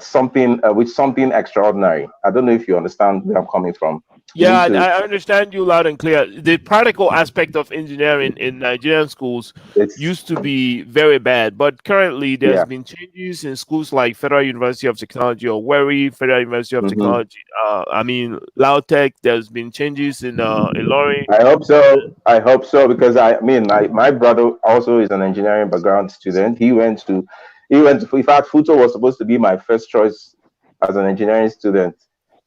[SPEAKER 3] something with something extraordinary. I don't know if you understand where I'm coming from. You
[SPEAKER 1] Yeah,
[SPEAKER 3] need to.
[SPEAKER 1] I understand you loud and clear. The practical aspect of engineering in Nigerian schools
[SPEAKER 3] It's
[SPEAKER 1] used to be very bad, but currently there's
[SPEAKER 3] yeah.
[SPEAKER 1] been changes in schools like Federal University of Technology or Wari, Federal University of
[SPEAKER 3] Hmm.
[SPEAKER 1] Technology. I mean, Lautech. There's been changes in Ilorin.
[SPEAKER 3] I hope so. I hope so because I mean, my brother also is an engineering background student. He went to. In fact, Futo was supposed to be my first choice as an engineering student.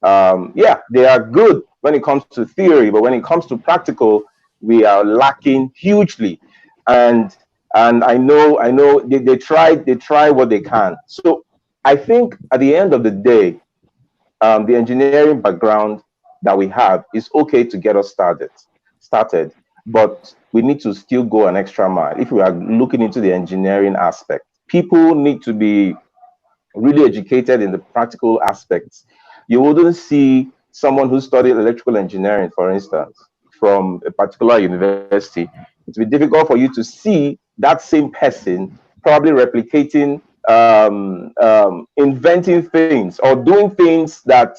[SPEAKER 3] Yeah, they are good when it comes to theory, but when it comes to practical, we are lacking hugely. And I know they try what they can. So I think at the end of the day, the engineering background that we have is okay to get us started, but we need to still go an extra mile if we are looking into the engineering aspect. People need to be really educated in the practical aspects. You wouldn't see someone who studied electrical engineering, for instance, from a particular university. It would be difficult for you to see that same person probably replicating, inventing things or doing things that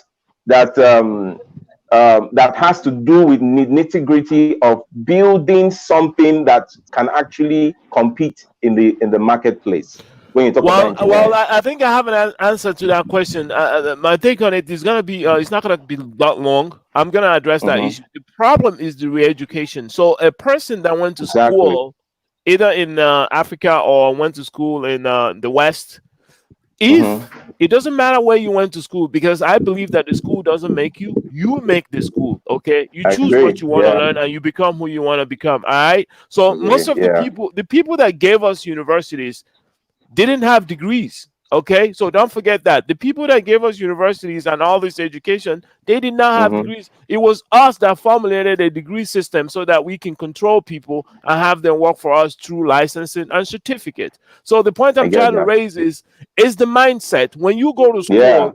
[SPEAKER 3] has to do with nitty gritty of building something that can actually compete in the marketplace when you talk about
[SPEAKER 1] Well,
[SPEAKER 3] engineering.
[SPEAKER 1] I think I have an answer to that question. My take on it is gonna be, it's not gonna be that long. I'm gonna address that
[SPEAKER 3] Hmm.
[SPEAKER 1] issue. The problem is the re-education. So a person that went to
[SPEAKER 3] Exactly.
[SPEAKER 1] school either in Africa or went to school in the West,
[SPEAKER 3] Hmm.
[SPEAKER 1] if it doesn't matter where you went to school, because I believe that the school doesn't make you, you make the school. Okay, you
[SPEAKER 3] I
[SPEAKER 1] choose what
[SPEAKER 3] agree.
[SPEAKER 1] you want to
[SPEAKER 3] Yeah.
[SPEAKER 1] learn and you become who you want to become. All right. So most
[SPEAKER 3] Agree.
[SPEAKER 1] of
[SPEAKER 3] Yeah.
[SPEAKER 1] the people that gave us universities didn't have degrees. Okay, so don't forget that the people that gave us universities and all this education, they did not have
[SPEAKER 3] Hmm.
[SPEAKER 1] degrees. It was us that formulated a degree system so that we can control people and have them work for us through licensing and certificate. So the point
[SPEAKER 3] I
[SPEAKER 1] I'm
[SPEAKER 3] get
[SPEAKER 1] trying to
[SPEAKER 3] that.
[SPEAKER 1] raise is the mindset. When you go to
[SPEAKER 3] Yeah.
[SPEAKER 1] school,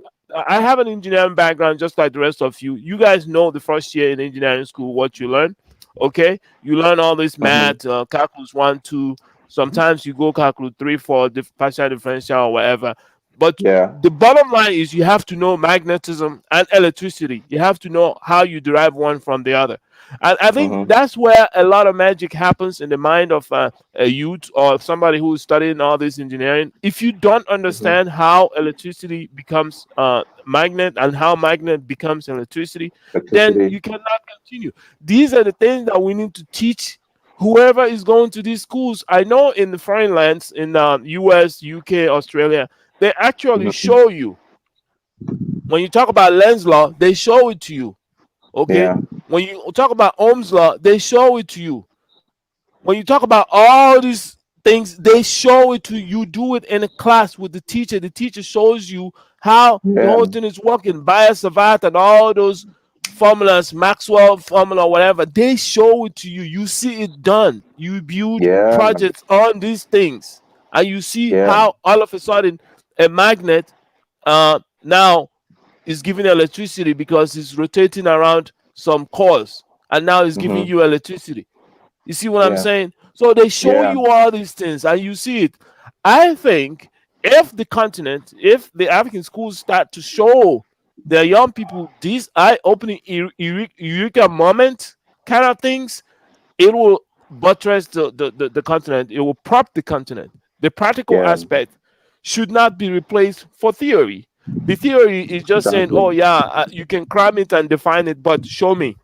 [SPEAKER 1] I have an engineering background just like the rest of you. You guys know the first year in engineering school what you learn. Okay, you learn all this
[SPEAKER 3] Hmm.
[SPEAKER 1] math, calculus 1, 2. Sometimes you go calculate 3, 4, partial differential or whatever. But
[SPEAKER 3] Yeah.
[SPEAKER 1] the bottom line is you have to know magnetism and electricity. You have to know how you derive one from the other. And I think
[SPEAKER 3] Hmm.
[SPEAKER 1] that's where a lot of magic happens in the mind of a youth or somebody who is studying all this engineering. If you don't
[SPEAKER 3] Hmm.
[SPEAKER 1] understand how electricity becomes magnet and how magnet becomes electricity, then
[SPEAKER 3] Electricity.
[SPEAKER 1] you cannot continue. These are the things that we need to teach whoever is going to these schools. I know in the foreign lands, in US, UK, Australia, they actually
[SPEAKER 3] Hmm.
[SPEAKER 1] show you when you talk about Lenz law, they show it to you. Okay,
[SPEAKER 3] Yeah.
[SPEAKER 1] when you talk about Ohm's law, they show it to you. When you talk about all these things, they show it to you. You do it in a class with the teacher. The teacher shows you how the
[SPEAKER 3] Yeah.
[SPEAKER 1] whole thing is working. Bias Savat and all those formulas, Maxwell formula, whatever, they show it to you. You see it done. You build
[SPEAKER 3] Yeah.
[SPEAKER 1] projects on these things, and you see
[SPEAKER 3] Yeah.
[SPEAKER 1] how all of a sudden a magnet now is giving electricity because it's rotating around some cores, and now it's giving
[SPEAKER 3] Hmm.
[SPEAKER 1] you electricity. You see what I'm
[SPEAKER 3] Yeah.
[SPEAKER 1] saying? So they show
[SPEAKER 3] Yeah.
[SPEAKER 1] you all these things and you see it. I think if the continent, if the African schools start to show their young people these eye-opening eureka moment kind of things, it will buttress the continent. It will prop the continent. The practical
[SPEAKER 3] Yeah.
[SPEAKER 1] aspect should not be replaced for theory. The theory is just saying,
[SPEAKER 3] Exactly.
[SPEAKER 1] oh yeah, you can cram it and define it, but show me.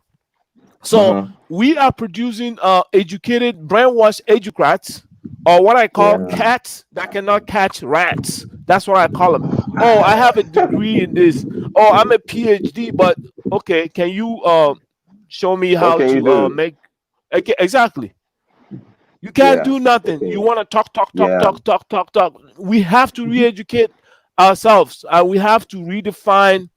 [SPEAKER 1] So
[SPEAKER 3] Hmm.
[SPEAKER 1] we are producing educated, brainwashed educrats, or what I call
[SPEAKER 3] Yeah.
[SPEAKER 1] cats that cannot catch rats. That's what I call them. Oh, I have a degree in this. Oh, I'm a PhD, but okay, can you show me
[SPEAKER 3] What
[SPEAKER 1] how
[SPEAKER 3] can you
[SPEAKER 1] to
[SPEAKER 3] do?
[SPEAKER 1] make? Okay, exactly. You can't
[SPEAKER 3] Yeah.
[SPEAKER 1] do nothing. You
[SPEAKER 3] Okay.
[SPEAKER 1] want to talk, talk, talk,
[SPEAKER 3] Yeah.
[SPEAKER 1] talk, talk, talk, talk. We have to re-educate ourselves. We have to redefine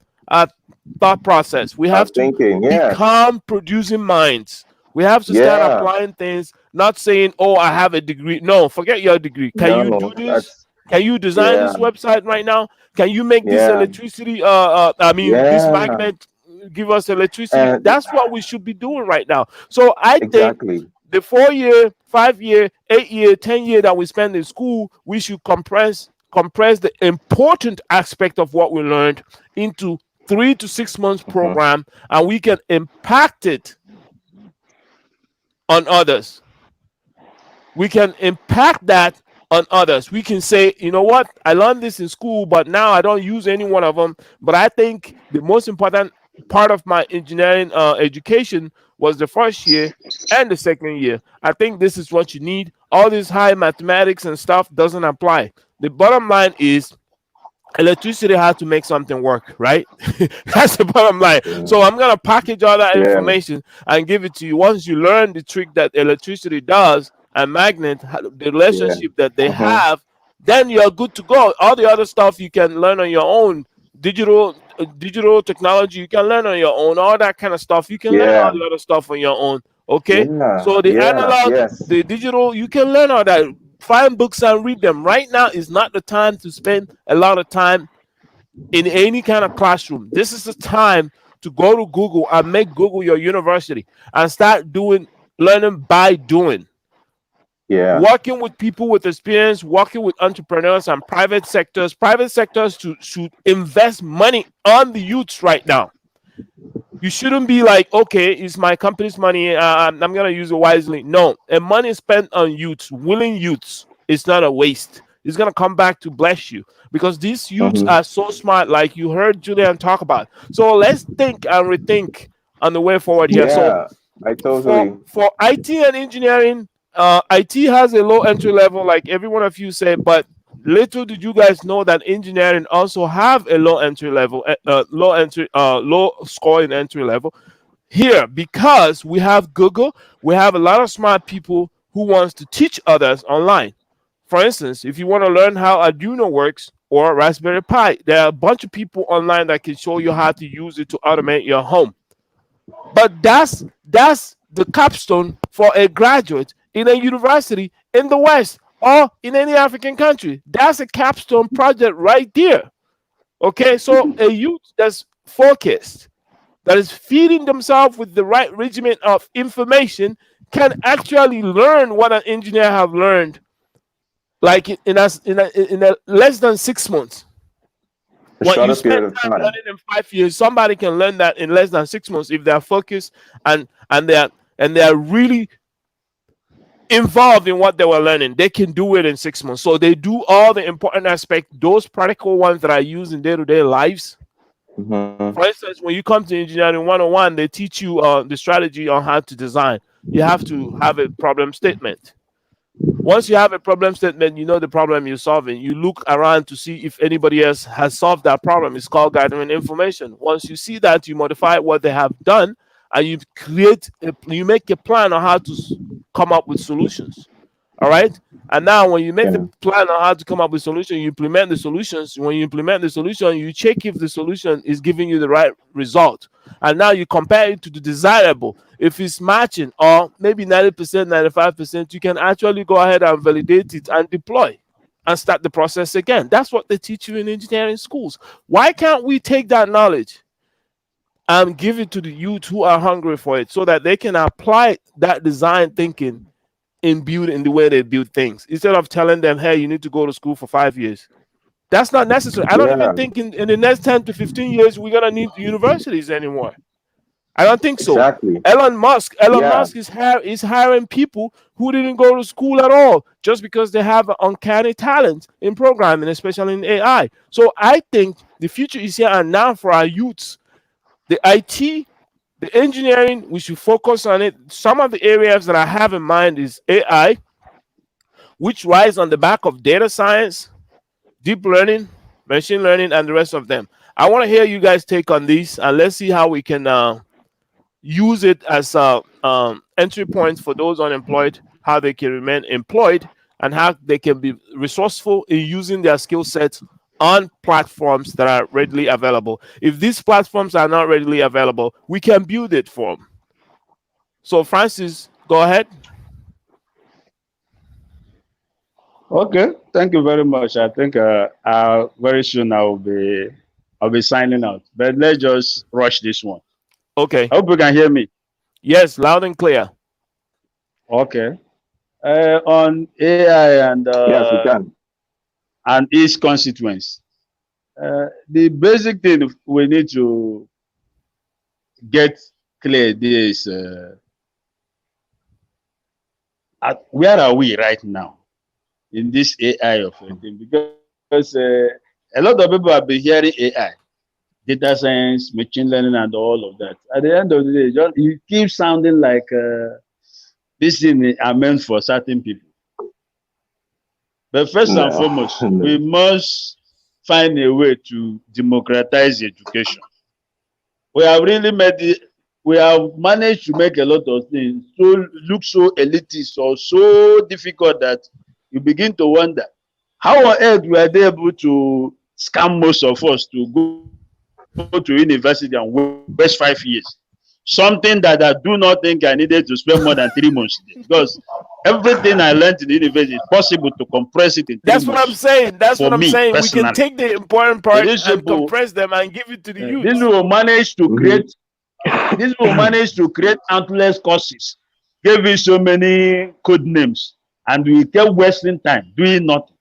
[SPEAKER 1] thought process. We have
[SPEAKER 3] Start
[SPEAKER 1] to
[SPEAKER 3] thinking. Yes.
[SPEAKER 1] become producing minds. We have to start
[SPEAKER 3] Yeah.
[SPEAKER 1] applying things, not saying, "Oh, I have a degree." No, forget your degree. Can you do
[SPEAKER 3] No,
[SPEAKER 1] this?
[SPEAKER 3] that's
[SPEAKER 1] Can you design
[SPEAKER 3] yeah.
[SPEAKER 1] this website right now? Can you make this
[SPEAKER 3] Yeah.
[SPEAKER 1] electricity? I mean, this
[SPEAKER 3] Yeah.
[SPEAKER 1] magnet give us electricity.
[SPEAKER 3] And
[SPEAKER 1] That's what we should be doing right now. So I think
[SPEAKER 3] exactly.
[SPEAKER 1] the 4 year, 5 year, 8 year, 10 year that we spend in school, we should compress the important aspect of what we learned into 3 to 6 months
[SPEAKER 3] Hmm.
[SPEAKER 1] program, and we can impact it on others. We can impact that on others. We can say, you know what, I learned this in school, but now I don't use any one of them. But I think the most important part of my engineering education was the first year and the second year. I think this is what you need. All this high mathematics and stuff doesn't apply. The bottom line is electricity has to make something work, right? That's the bottom line.
[SPEAKER 3] Yeah.
[SPEAKER 1] So I'm gonna package all that
[SPEAKER 3] Yeah.
[SPEAKER 1] information and give it to you. Once you learn the trick that electricity does and magnet, the
[SPEAKER 3] Yeah.
[SPEAKER 1] relationship that they
[SPEAKER 3] Hmm.
[SPEAKER 1] have, then you're good to go. All the other stuff you can learn on your own. Digital technology you can learn on your own. All that kind of stuff you can learn all
[SPEAKER 3] Yeah.
[SPEAKER 1] the other stuff on your own. Okay.
[SPEAKER 3] Yeah.
[SPEAKER 1] So the
[SPEAKER 3] Yeah.
[SPEAKER 1] analog,
[SPEAKER 3] Yes.
[SPEAKER 1] the digital, you can learn all that. Find books and read them. Right now is not the time to spend a lot of time in any kind of classroom. This is the time to go to Google and make Google your university and start doing learning by doing.
[SPEAKER 3] Yeah.
[SPEAKER 1] Working with people with experience, working with entrepreneurs and private sectors. Private sectors should invest money on the youths right now. You shouldn't be like, okay, it's my company's money. I'm going to use it wisely. No, and money spent on youths, willing youths, is not a waste. It's going to come back to bless you because these youths
[SPEAKER 3] Hmm.
[SPEAKER 1] are so smart, like you heard Julian talk about. So let's think and rethink on the way forward here. So
[SPEAKER 3] Yeah. I
[SPEAKER 1] for
[SPEAKER 3] totally.
[SPEAKER 1] for IT and engineering, IT has a low entry level, like every one of you said, but little did you guys know that engineering also have a low entry level, low score in entry level here because we have Google, we have a lot of smart people who wants to teach others online. For instance, if you want to learn how Arduino works or Raspberry Pi, there are a bunch of people online that can show you how to use it to automate your home. But that's the capstone for a graduate in a university in the West or in any African country. That's a capstone project right there. Okay, so a youth that's focused, that is feeding themselves with the right regimen of information, can actually learn what an engineer have learned, like in a less than 6 months.
[SPEAKER 3] A
[SPEAKER 1] What you
[SPEAKER 3] shorter
[SPEAKER 1] spend
[SPEAKER 3] period of
[SPEAKER 1] time
[SPEAKER 3] time.
[SPEAKER 1] learning in 5 years, somebody can learn that in less than 6 months if they're focused and they're really involved in what they were learning. They can do it in 6 months. So they do all the important aspects, those practical ones that I use in day-to-day lives.
[SPEAKER 3] Hmm.
[SPEAKER 1] For instance, when you come to engineering 101, they teach you the strategy on how to design. You have to have a problem statement. Once you have a problem statement, you know the problem you're solving. You look around to see if anybody else has solved that problem. It's called gathering information. Once you see that, you modify what they have done, and you make a plan on how to come up with solutions. All right. And now, when you make the
[SPEAKER 3] Yeah.
[SPEAKER 1] plan on how to come up with solutions, you implement the solutions. When you implement the solution, you check if the solution is giving you the right result. And now you compare it to the desirable. If it's matching, or maybe 90%, 95%, you can actually go ahead and validate it and deploy and start the process again. That's what they teach you in engineering schools. Why can't we take that knowledge and give it to the youth who are hungry for it so that they can apply that design thinking in the way they build things instead of telling them, hey, you need to go to school for 5 years? That's not necessary. I don't even
[SPEAKER 3] Yeah.
[SPEAKER 1] think in the next 10 to 15 years we're gonna need universities anymore. I don't think so.
[SPEAKER 3] Exactly. Yeah.
[SPEAKER 1] Elon Musk is hiring people who didn't go to school at all just because they have an uncanny talent in programming, especially in AI. So I think the future is here and now for our youths. The IT, the engineering, we should focus on it. Some of the areas that I have in mind is AI, which rides on the back of data science, deep learning, machine learning, and the rest of them. I want to hear you guys take on these, and let's see how we can use it as entry points for those unemployed, how they can remain employed, and how they can be resourceful in using their skill sets on platforms that are readily available. If these platforms are not readily available, we can build it for them. So, Francis, go ahead.
[SPEAKER 2] Okay, thank you very much. I think very soon I'll be signing out. But let's just rush this one.
[SPEAKER 1] Okay.
[SPEAKER 2] I hope you can hear me.
[SPEAKER 1] Yes, loud and clear.
[SPEAKER 2] Okay. On AI
[SPEAKER 3] Yes, we can.
[SPEAKER 2] and its consequence. The basic thing we need to get clear there is where are we right now in this AI of a thing? Because a lot of people have been hearing AI, data science, machine learning, and all of that. At the end of the day, it keeps sounding like this thing are meant for certain people. But first and
[SPEAKER 3] No,
[SPEAKER 2] foremost, we
[SPEAKER 3] no.
[SPEAKER 2] must find a way to democratize education. We have really we have managed to make a lot of things look so elitist or so difficult that you begin to wonder how on earth were they able to scam most of us to go to university and waste 5 years. Something that I do not think I needed to spend more than 3 months there, because everything I learned in the university is possible to compress it in 3 months.
[SPEAKER 1] That's what I'm
[SPEAKER 2] For
[SPEAKER 1] saying.
[SPEAKER 2] me
[SPEAKER 1] That's what I'm saying.
[SPEAKER 2] personally,
[SPEAKER 1] We can take the important
[SPEAKER 2] but these
[SPEAKER 1] part and
[SPEAKER 2] people,
[SPEAKER 1] compress them and give it to the
[SPEAKER 2] these
[SPEAKER 1] youth.
[SPEAKER 2] people managed to
[SPEAKER 3] Mhm.
[SPEAKER 2] create these people managed to create countless courses, gave it so many code names, and we kept wasting time doing nothing.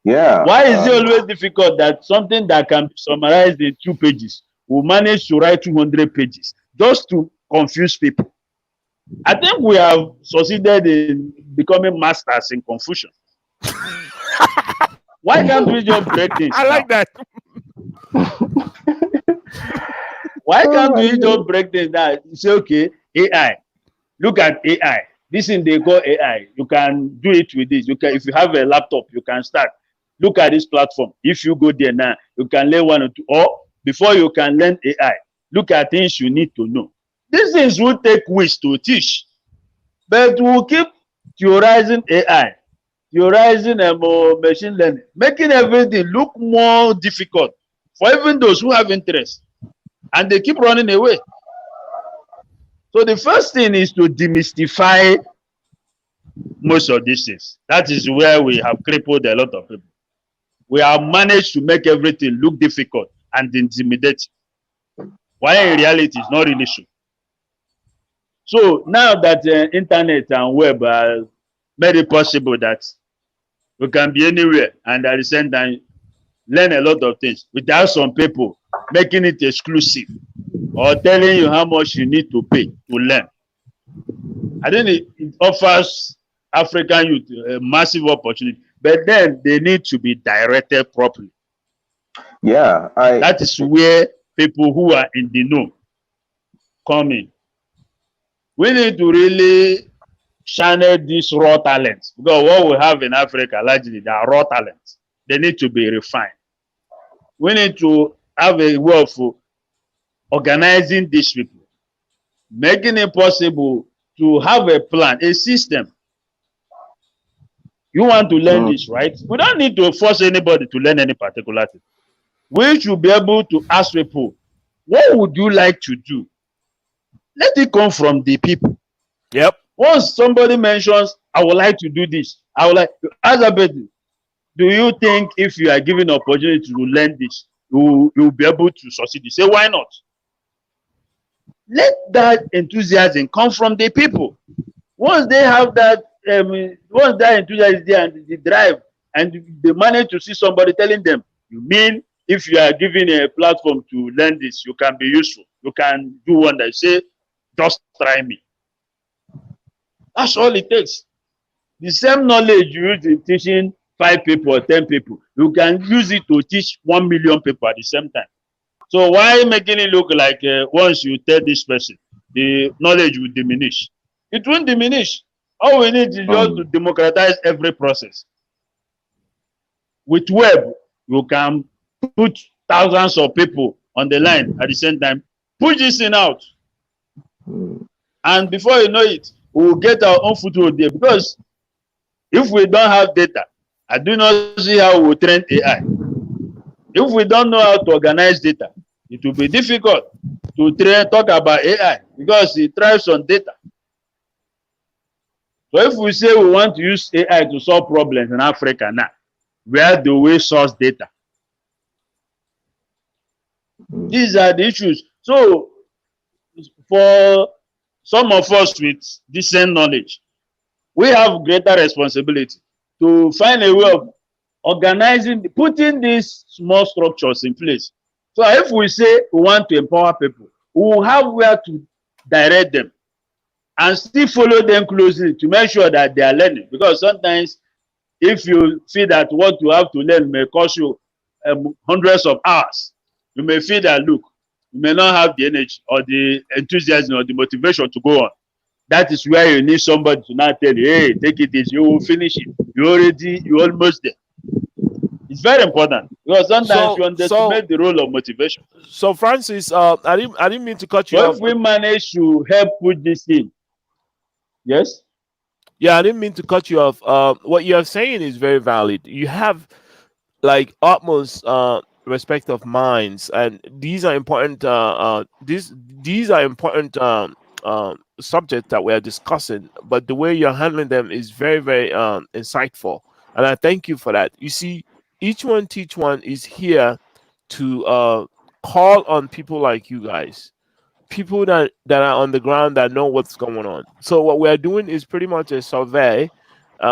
[SPEAKER 3] Yeah.
[SPEAKER 2] Why is it always difficult that something that can be summarized in 2 pages will manage to write 200 pages just to confuse people? I think we have succeeded in becoming masters in confusion. Why can't we just break things
[SPEAKER 1] I
[SPEAKER 2] down?
[SPEAKER 1] like that.
[SPEAKER 2] Why
[SPEAKER 3] Oh
[SPEAKER 2] can't
[SPEAKER 3] my
[SPEAKER 2] we just
[SPEAKER 3] God.
[SPEAKER 2] break things down? You say, okay, AI. Look at AI. This thing they call AI. You can do it with this. You can, if you have a laptop, you can start. Look at this platform. If you go there now, you can learn one or two. Or before you can learn AI, look at things you need to know. These things will take weeks to teach, but we'll keep theorizing AI, theorizing machine learning, making everything look more difficult for even those who have interest, and they keep running away. So the first thing is to demystify most of these things. That is where we have crippled a lot of people. We have managed to make everything look difficult and intimidating, while in reality it's not really true. So now that internet and web have made it possible that we can be anywhere and at the same time learn a lot of things without some people making it exclusive or telling you how much you need to pay to learn. I think it offers African youth a massive opportunity, but then they need to be directed properly.
[SPEAKER 3] Yeah. I.
[SPEAKER 2] That is where people who are in the know come in. We need to really channel these raw talents, because what we have in Africa largely they are raw talents. They need to be refined. We need to have a way of organizing these people, making it possible to have a plan, a system. You want to learn
[SPEAKER 3] Mm,
[SPEAKER 2] this, right? We don't need to force anybody to learn any particular thing. We should be able to ask people, what would you like to do? Let it come from the people.
[SPEAKER 1] Yep.
[SPEAKER 2] Once somebody mentions, I would like to do this, I would like to ask a person, do you think if you are given opportunity to learn this, you will be able to succeed? You say, why not? Let that enthusiasm come from the people. Once they have that, once that enthusiasm is there and the drive, and they manage to see somebody telling them, you mean if you are given a platform to learn this, you can be useful, you can do wonder. Say, just try me. That's all it takes. The same knowledge you use in teaching 5 people or 10 people, you can use it to teach 1 million people at the same time. So why making it look like once you tell this person, the knowledge will diminish? It won't diminish. All we need is just to
[SPEAKER 3] mm,
[SPEAKER 2] democratize every process. With web, you can put thousands of people on the line at the same time, push this thing out,
[SPEAKER 3] mm.
[SPEAKER 2] and before you know it, we will get our own foothold there. Because if we don't have data, I do not see how we train AI. If we don't know how to organize data, it will be difficult to talk about AI because it thrives on data. So if we say we want to use AI to solve problems in Africa now, where do we source data? These are the issues. So for some of us with decent knowledge, we have greater responsibility to find a way of organizing, putting these small structures in place. So if we say we want to empower people, we will have where to direct them and still follow them closely to make sure that they are learning. Because sometimes if you feel that what you have to learn may cost you hundreds of hours, you may feel that, look, you may not have the energy or the enthusiasm or the motivation to go on. That is where you need somebody to now tell you, hey, take it easy, you will finish it. You almost there. It's very important because sometimes
[SPEAKER 1] So
[SPEAKER 2] you
[SPEAKER 1] so
[SPEAKER 2] underestimate the role of motivation.
[SPEAKER 1] so Francis, I didn't mean to cut you
[SPEAKER 2] So
[SPEAKER 1] off,
[SPEAKER 2] if we
[SPEAKER 1] but
[SPEAKER 2] manage to help put this in, yes,
[SPEAKER 1] yeah, I didn't mean to cut you off. What you are saying is very valid. You have like utmost respect of minds, and these are important. These are important subjects that we are discussing. But the way you're handling them is very very insightful, and I thank you for that. You see, each one teach one is here to call on people like you guys, people that are on the ground that know what's going on. So what we are doing is pretty much a survey.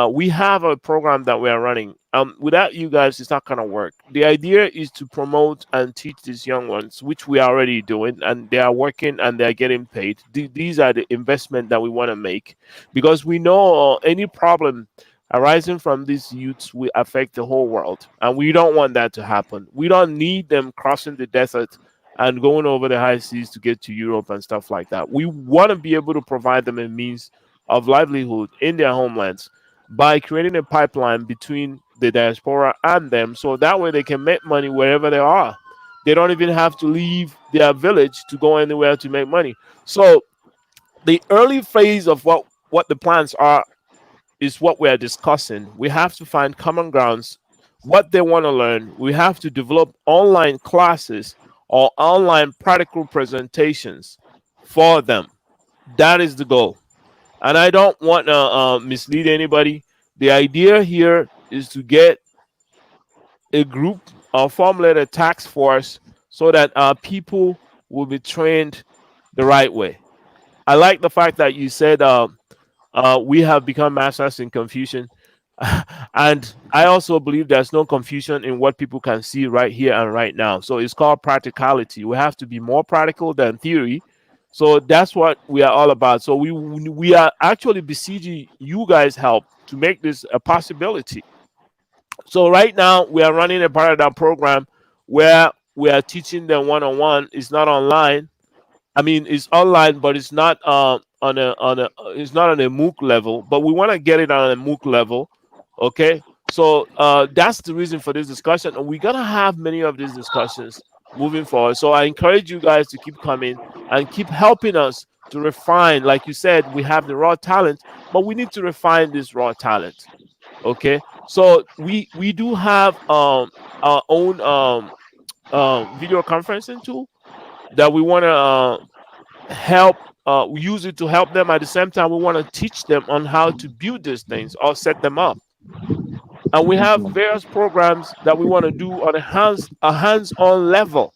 [SPEAKER 1] We have a program that we are running. Without you guys, it's not gonna work. The idea is to promote and teach these young ones, which we are already doing, and they are working and they are getting paid. These are the investment that we want to make, because we know any problem arising from these youths will affect the whole world, and we don't want that to happen. We don't need them crossing the desert and going over the high seas to get to Europe and stuff like that. We want to be able to provide them a means of livelihood in their homelands by creating a pipeline between the diaspora and them, so that way they can make money wherever they are. They don't even have to leave their village to go anywhere to make money. So the early phase of what the plans are is what we are discussing. We have to find common grounds, what they want to learn. We have to develop online classes or online practical presentations for them. That is the goal. And I don't want to mislead anybody. The idea here is to get a group or formulate a task force so that people will be trained the right way. I like the fact that you said we have become masters in confusion. And I also believe there's no confusion in what people can see right here and right now. So it's called practicality. We have to be more practical than theory. So that's what we are all about. So we are actually beseeching you guys' help to make this a possibility. So right now we are running a paradigm program where we are teaching them one on one. It's not online. I mean, it's online, but it's not it's not on a MOOC level. But we want to get it on a MOOC level, okay? So that's the reason for this discussion, and we're gonna have many of these discussions moving forward. So I encourage you guys to keep coming and keep helping us to refine. Like you said, we have the raw talent, but we need to refine this raw talent. Okay, so we do have our own video conferencing tool that we want to help we use it to help them. At the same time, we want to teach them on how to build these things or set them up. And we have various programs that we want to do on a hands-on level.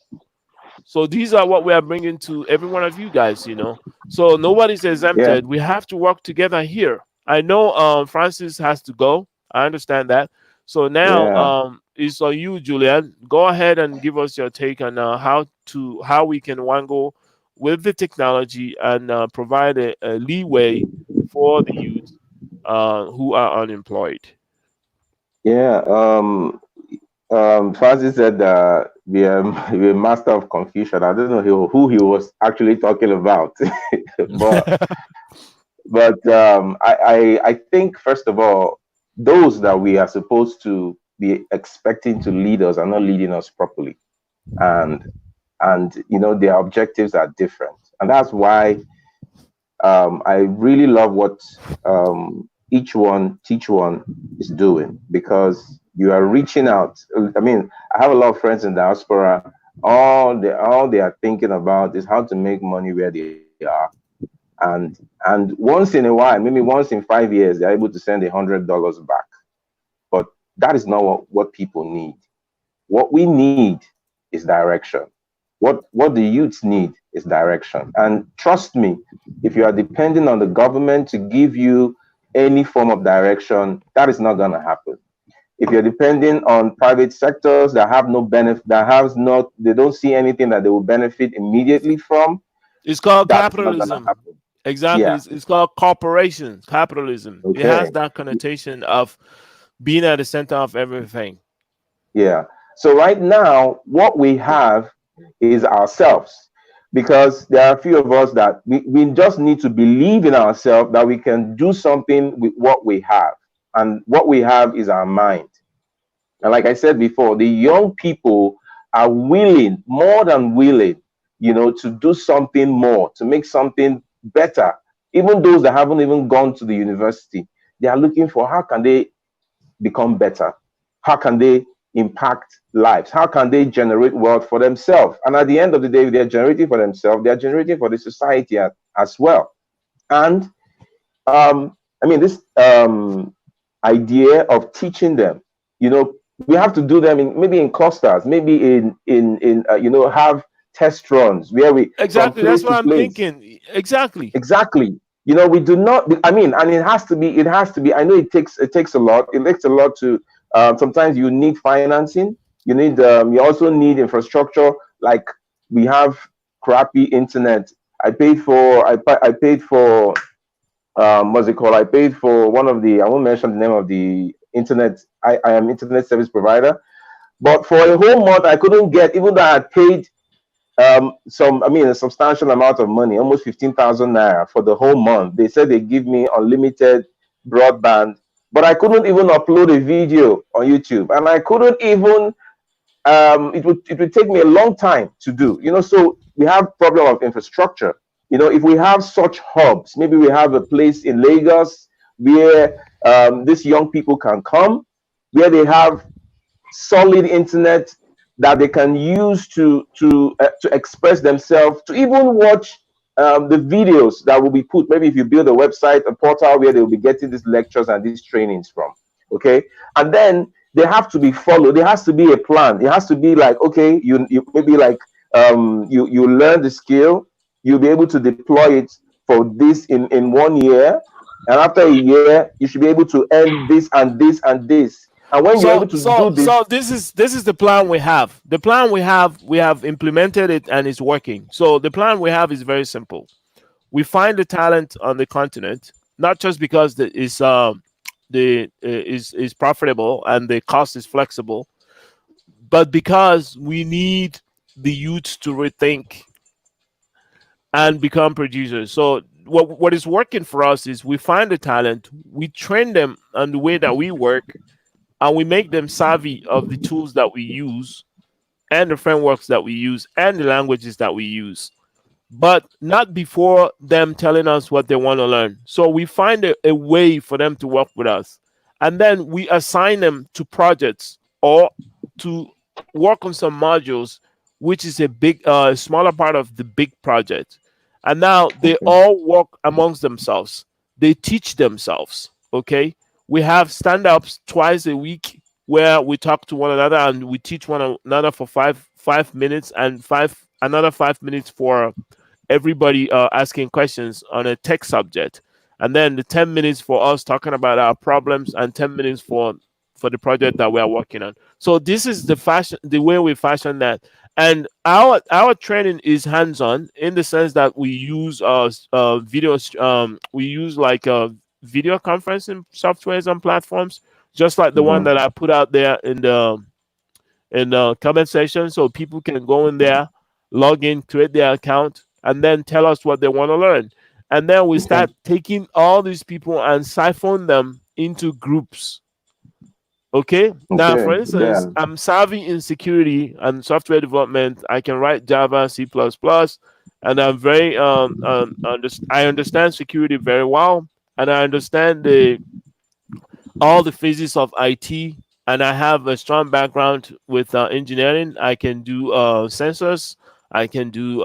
[SPEAKER 1] So these are what we are bringing to every one of you guys, you know. So nobody's
[SPEAKER 3] Yeah,
[SPEAKER 1] exempted. We have to work together here. I know Francis has to go. I understand that. So now
[SPEAKER 3] yeah.
[SPEAKER 1] it's on you, Julian. Go ahead and give us your take on how we can wangle with the technology and provide a leeway for the youth who are unemployed.
[SPEAKER 3] Yeah, Francis said be a master of confusion. I don't know who he was actually talking about, but I think first of all, those that we are supposed to be expecting to lead us are not leading us properly, and their objectives are different, and that's why I really love what each one, teach one is doing, because you are reaching out. I mean, I have a lot of friends in diaspora. All they are thinking about is how to make money where they are, and once in a while, maybe once in 5 years, they're able to send $100 back. But that is not what people need. What we need is direction. What the youths need is direction. And trust me, if you are depending on the government to give you any form of direction, that is not going to happen. If you're depending on private sectors that have no benefit, that has not, they don't see anything that they will benefit immediately from,
[SPEAKER 1] It's called
[SPEAKER 3] that is not going to
[SPEAKER 1] capitalism.
[SPEAKER 3] happen.
[SPEAKER 1] Exactly.
[SPEAKER 3] Yeah.
[SPEAKER 1] It's called corporation capitalism. It has
[SPEAKER 3] Okay.
[SPEAKER 1] that connotation of being at the center of everything.
[SPEAKER 3] Yeah. So right now, what we have is ourselves, because there are a few of us that we just need to believe in ourselves that we can do something with what we have. And what we have is our mind. And like I said before, the young people are willing, more than willing, to do something more, to make something better. Even those that haven't even gone to the university, they are looking for how can they become better? How can they impact lives? How can they generate wealth for themselves? And at the end of the day, if they're generating for themselves, they're generating for the society as well. And I mean, this idea of teaching them, we have to do them in maybe in clusters, maybe in have test runs where we from
[SPEAKER 1] Exactly. That's
[SPEAKER 3] place
[SPEAKER 1] what
[SPEAKER 3] to
[SPEAKER 1] I'm
[SPEAKER 3] place.
[SPEAKER 1] thinking. Exactly.
[SPEAKER 3] Exactly. We do not. I mean, and it has to be. I know it takes a lot. It takes a lot to. Sometimes you need financing. You need. You also need infrastructure. Like we have crappy internet. I paid for. I paid for. What's it called? I paid for one of the. I won't mention the name of the internet. I am internet service provider. But for a whole month, I couldn't get. Even though I had paid a substantial amount of money, almost 15,000 naira for the whole month. They said they give me unlimited broadband, but I couldn't even upload a video on YouTube, and I couldn't even. It would take me a long time to do. So we have problem of infrastructure. If we have such hubs, maybe we have a place in Lagos where these young people can come, where they have solid internet that they can use to express themselves, to even watch the videos that will be put. Maybe if you build a website, a portal where they will be getting these lectures and these trainings from. Okay, and then they have to be followed. There has to be a plan. It has to be like, okay, you maybe like you learn the skill, you'll be able to deploy it for this in 1 year, and after a year you should be able to earn this and this and this. And when you're able
[SPEAKER 1] So
[SPEAKER 3] to
[SPEAKER 1] so
[SPEAKER 3] do this,
[SPEAKER 1] so this is the plan we have. The plan we have implemented it and it's working. So the plan we have is very simple. We find the talent on the continent, not just because the is profitable and the cost is flexible, but because we need the youth to rethink and become producers. So what is working for us is we find the talent, we train them on the way that we work, and we make them savvy of the tools that we use and the frameworks that we use and the languages that we use, but not before them telling us what they want to learn. So we find a way for them to work with us. And then we assign them to projects or to work on some modules, which is a smaller part of the big project. And now they
[SPEAKER 3] okay,
[SPEAKER 1] all work amongst themselves. They teach themselves. Okay. We have stand ups twice a week where we talk to one another and we teach one another for five minutes and another 5 minutes for everybody asking questions on a tech subject, and then the 10 minutes for us talking about our problems and 10 minutes for the project that we are working on. So this is the way we fashion that. And our training is hands-on in the sense that we use videos, we use like video conferencing softwares and platforms, just like the one
[SPEAKER 3] hmm,
[SPEAKER 1] that I put out there in the comment section, so people can go in there, log in, create their account, and then tell us what they want to learn. And then we
[SPEAKER 3] okay,
[SPEAKER 1] start taking all these people and siphon them into groups. Okay. Now,
[SPEAKER 3] okay,
[SPEAKER 1] for instance,
[SPEAKER 3] yeah,
[SPEAKER 1] I'm savvy in security and software development. I can write Java, C++, and I'm very I understand security very well. and I understand the all the phases of IT, and I have a strong background with engineering. I can do sensors, I can do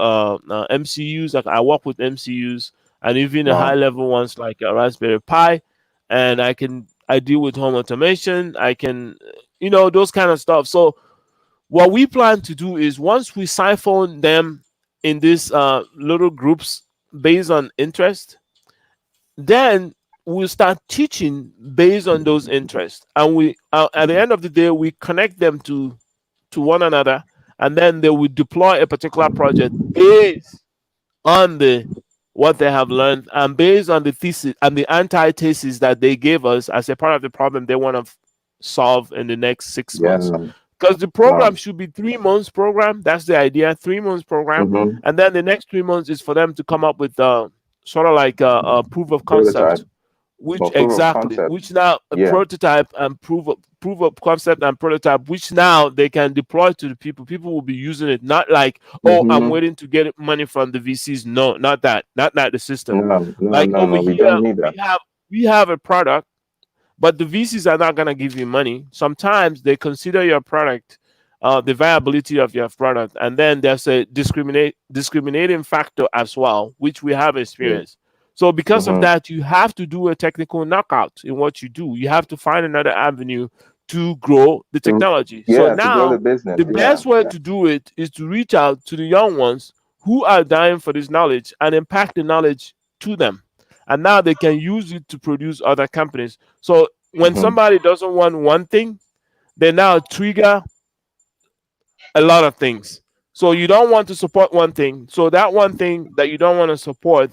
[SPEAKER 1] MCUs. Like I work with MCUs, and even the high
[SPEAKER 3] Wow.
[SPEAKER 1] level ones like a Raspberry Pi, and I deal with home automation. I can, those kind of stuff. So what we plan to do is once we siphon them in these little groups based on interest, then we'll start teaching based on those interests, and we at the end of the day we connect them to one another, and then they will deploy a particular project based on the what they have learned and based on the thesis and the antithesis that they gave us as a part of the problem they want to solve in the next six
[SPEAKER 3] Yeah.
[SPEAKER 1] months.
[SPEAKER 3] No.
[SPEAKER 1] Because the program
[SPEAKER 3] No.
[SPEAKER 1] should be 3 months program. That's the idea. 3 months program,
[SPEAKER 3] Mm-hmm.
[SPEAKER 1] and then the next 3 months is for them to come up with sort of like a proof of concept,
[SPEAKER 3] Prototype.
[SPEAKER 1] which
[SPEAKER 3] But proof of
[SPEAKER 1] exactly,
[SPEAKER 3] concept.
[SPEAKER 1] which now a
[SPEAKER 3] Yeah.
[SPEAKER 1] prototype and proof of concept and prototype, which now they can deploy to the people. People will be using it, not like, oh, I'm
[SPEAKER 3] Mm-hmm.
[SPEAKER 1] waiting to get money from the VCs. No, not that, not the system.
[SPEAKER 3] No. No.
[SPEAKER 1] Like
[SPEAKER 3] No.
[SPEAKER 1] over
[SPEAKER 3] No. We
[SPEAKER 1] here,
[SPEAKER 3] don't need
[SPEAKER 1] we
[SPEAKER 3] that.
[SPEAKER 1] have we have a product, but the VCs are not going to give you money. Sometimes they consider your product, the viability of your product, and then there's a discriminating factor as well, which we have
[SPEAKER 3] Yeah.
[SPEAKER 1] experienced. So because of
[SPEAKER 3] Mm-hmm.
[SPEAKER 1] that, you have to do a technical knockout in what you do. You have to find another avenue to grow the
[SPEAKER 3] To
[SPEAKER 1] technology. So
[SPEAKER 3] yeah, to grow the
[SPEAKER 1] now
[SPEAKER 3] business.
[SPEAKER 1] the
[SPEAKER 3] Yeah.
[SPEAKER 1] best way
[SPEAKER 3] Yeah.
[SPEAKER 1] to do it is to reach out to the young ones who are dying for this knowledge and impact the knowledge to them. And now they can use it to produce other companies. So when
[SPEAKER 3] Mm-hmm.
[SPEAKER 1] somebody doesn't want one thing, they now trigger a lot of things. So you don't want to support one thing. So that one thing that you don't want to support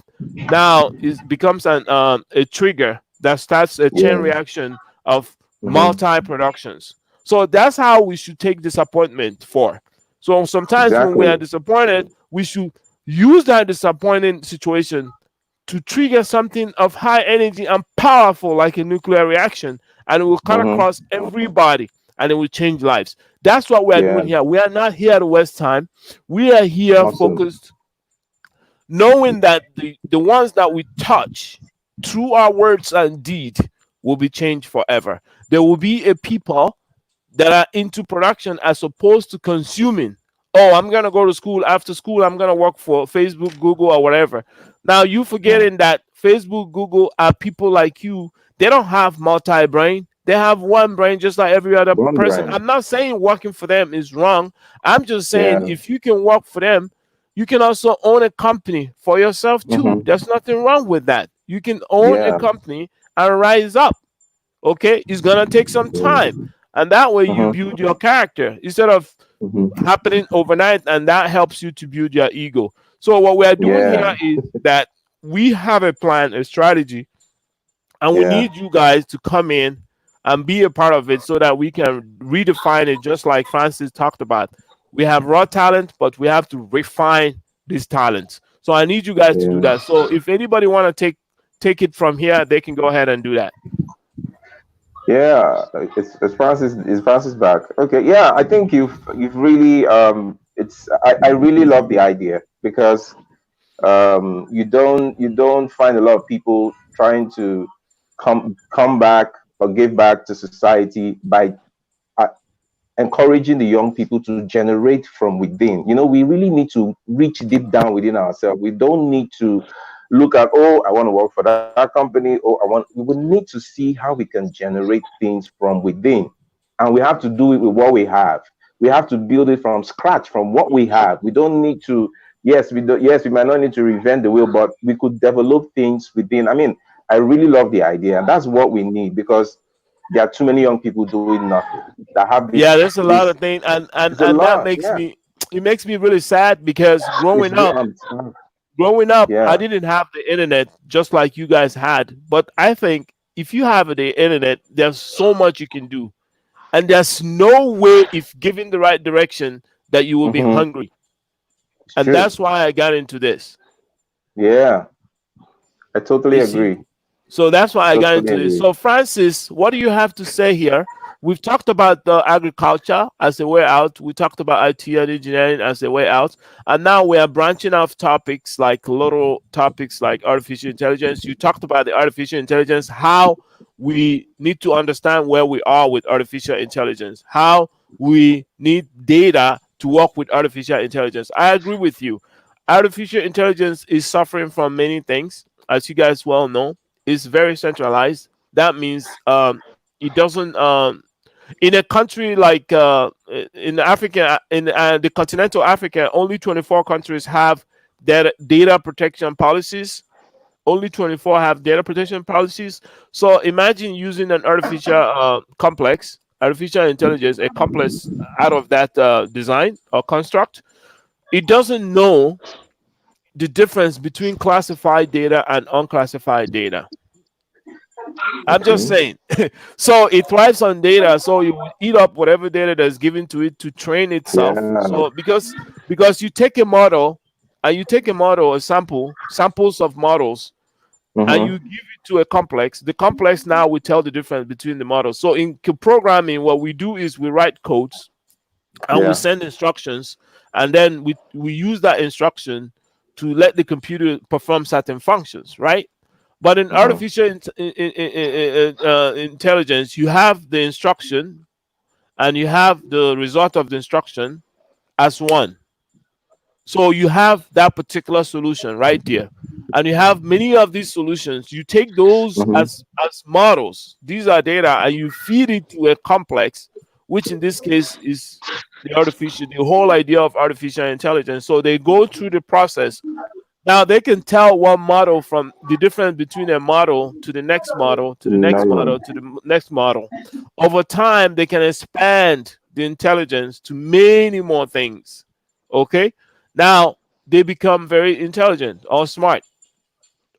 [SPEAKER 1] now is becomes a trigger that starts a chain
[SPEAKER 3] Yeah.
[SPEAKER 1] reaction of
[SPEAKER 3] Mm-hmm.
[SPEAKER 1] multi productions. So that's how we should take disappointment for. So sometimes when we are
[SPEAKER 3] Exactly.
[SPEAKER 1] disappointed, we should use that disappointing situation to trigger something of high energy and powerful like a nuclear reaction, and it will cut
[SPEAKER 3] Mm-hmm.
[SPEAKER 1] across everybody and it will change lives. That's what we are
[SPEAKER 3] Yeah.
[SPEAKER 1] doing here. We are not here to waste time. We are here
[SPEAKER 3] Awesome.
[SPEAKER 1] focused, knowing that the ones that we touch through our words and deed will be changed forever. There will be a people that are into production as opposed to consuming. Oh, I'm gonna go to school. After school, I'm gonna work for Facebook, Google, or whatever. Now you
[SPEAKER 3] Yeah.
[SPEAKER 1] forgetting that Facebook, Google are people like you. They don't have multi-brain. They have one brain, just like every other
[SPEAKER 3] One
[SPEAKER 1] person.
[SPEAKER 3] brand.
[SPEAKER 1] I'm not saying working for them is wrong. I'm just saying
[SPEAKER 3] Yeah.
[SPEAKER 1] if you can work for them, you can also own a company for yourself too.
[SPEAKER 3] Mm-hmm.
[SPEAKER 1] There's nothing wrong with that. You can own a
[SPEAKER 3] Yeah.
[SPEAKER 1] company and rise up. Okay, it's gonna take some time,
[SPEAKER 3] Yeah.
[SPEAKER 1] and that way you
[SPEAKER 3] Mm-hmm.
[SPEAKER 1] build your character instead of
[SPEAKER 3] Mm-hmm.
[SPEAKER 1] happening overnight, and that helps you to build your ego. So what we are doing
[SPEAKER 3] Yeah.
[SPEAKER 1] here is that we have a plan, a strategy, and we
[SPEAKER 3] Yeah.
[SPEAKER 1] need you guys to come in and be a part of it so that we can redefine it, just like Francis talked about. We have raw talent, but we have to refine these talents. So I need you guys to do
[SPEAKER 3] Yeah.
[SPEAKER 1] that. So if anybody want to take it from here, they can go ahead and do that.
[SPEAKER 3] Yeah. It's Francis. Is Francis back? Okay. Yeah. I think you've really it's I really love the idea because you don't find a lot of people trying to come back or give back to society by uh, encouraging the young people to generate from within. We really need to reach deep down within ourselves. We don't need to look at, oh, I want to work for that company. Oh, we will need to see how we can generate things from within. And we have to do it with what we have. We have to build it from scratch, from what we have. We don't need to, yes, we might not need to reinvent the wheel, but we could develop things within. I mean, I really love the idea, and that's what we need because there are too many young people doing nothing that have
[SPEAKER 1] Yeah, there's a lot
[SPEAKER 3] this
[SPEAKER 1] of things, and and
[SPEAKER 3] it's a
[SPEAKER 1] and that
[SPEAKER 3] lot.
[SPEAKER 1] makes
[SPEAKER 3] Yeah.
[SPEAKER 1] me, it makes me really sad because
[SPEAKER 3] It's
[SPEAKER 1] growing up, I
[SPEAKER 3] yeah.
[SPEAKER 1] didn't have the internet just like you guys had. But I think if you have the internet, there's so much you can do, and there's no way, if given the right direction, that you will be
[SPEAKER 3] Hmm.
[SPEAKER 1] hungry.
[SPEAKER 3] It's
[SPEAKER 1] And
[SPEAKER 3] true.
[SPEAKER 1] that's why I got into this.
[SPEAKER 3] Yeah. I totally
[SPEAKER 1] You see,
[SPEAKER 3] agree.
[SPEAKER 1] so that's why I got
[SPEAKER 3] Totally
[SPEAKER 1] into this.
[SPEAKER 3] agree.
[SPEAKER 1] So Francis, what do you have to say here We've talked about the agriculture as a way out. We talked about IT and engineering as a way out. And now we are branching off topics like little topics like artificial intelligence. You talked about the artificial intelligence, how we need to understand where we are with artificial intelligence, how we need data to work with artificial intelligence. I agree with you. Artificial intelligence is suffering from many things, as you guys well know. It's very centralized. That means it doesn't in a country like in Africa, in the continental Africa, only 24 countries have data protection policies. Only 24 have data protection policies. So imagine using an artificial intelligence, a complex out of that design or construct. It doesn't know the difference between classified data and unclassified data. I'm just
[SPEAKER 3] Okay.
[SPEAKER 1] saying. So it thrives on data. So you will eat up whatever data that's given to it to train itself.
[SPEAKER 3] Yeah.
[SPEAKER 1] So because you take a model and you take a model, a samples of models, and you
[SPEAKER 3] Mm-hmm.
[SPEAKER 1] give it to a complex. The complex now will tell the difference between the models. So in programming, what we do is we write codes and we
[SPEAKER 3] Yeah.
[SPEAKER 1] send instructions, and then we use that instruction to let the computer perform certain functions, right? But in
[SPEAKER 3] Mm-hmm.
[SPEAKER 1] artificial intelligence, you have the instruction and you have the result of the instruction as one. So you have that particular solution right there. And you have many of these solutions. You take those
[SPEAKER 3] Mm-hmm.
[SPEAKER 1] as models. These are data, and you feed it to a complex, which in this case is the whole idea of artificial intelligence. So they go through the process. Now they can tell one model from the difference between a model to the next model to the next
[SPEAKER 3] Nylon.
[SPEAKER 1] model to the next model. Over time, they can expand the intelligence to many more things. Okay. Now they become very intelligent or smart.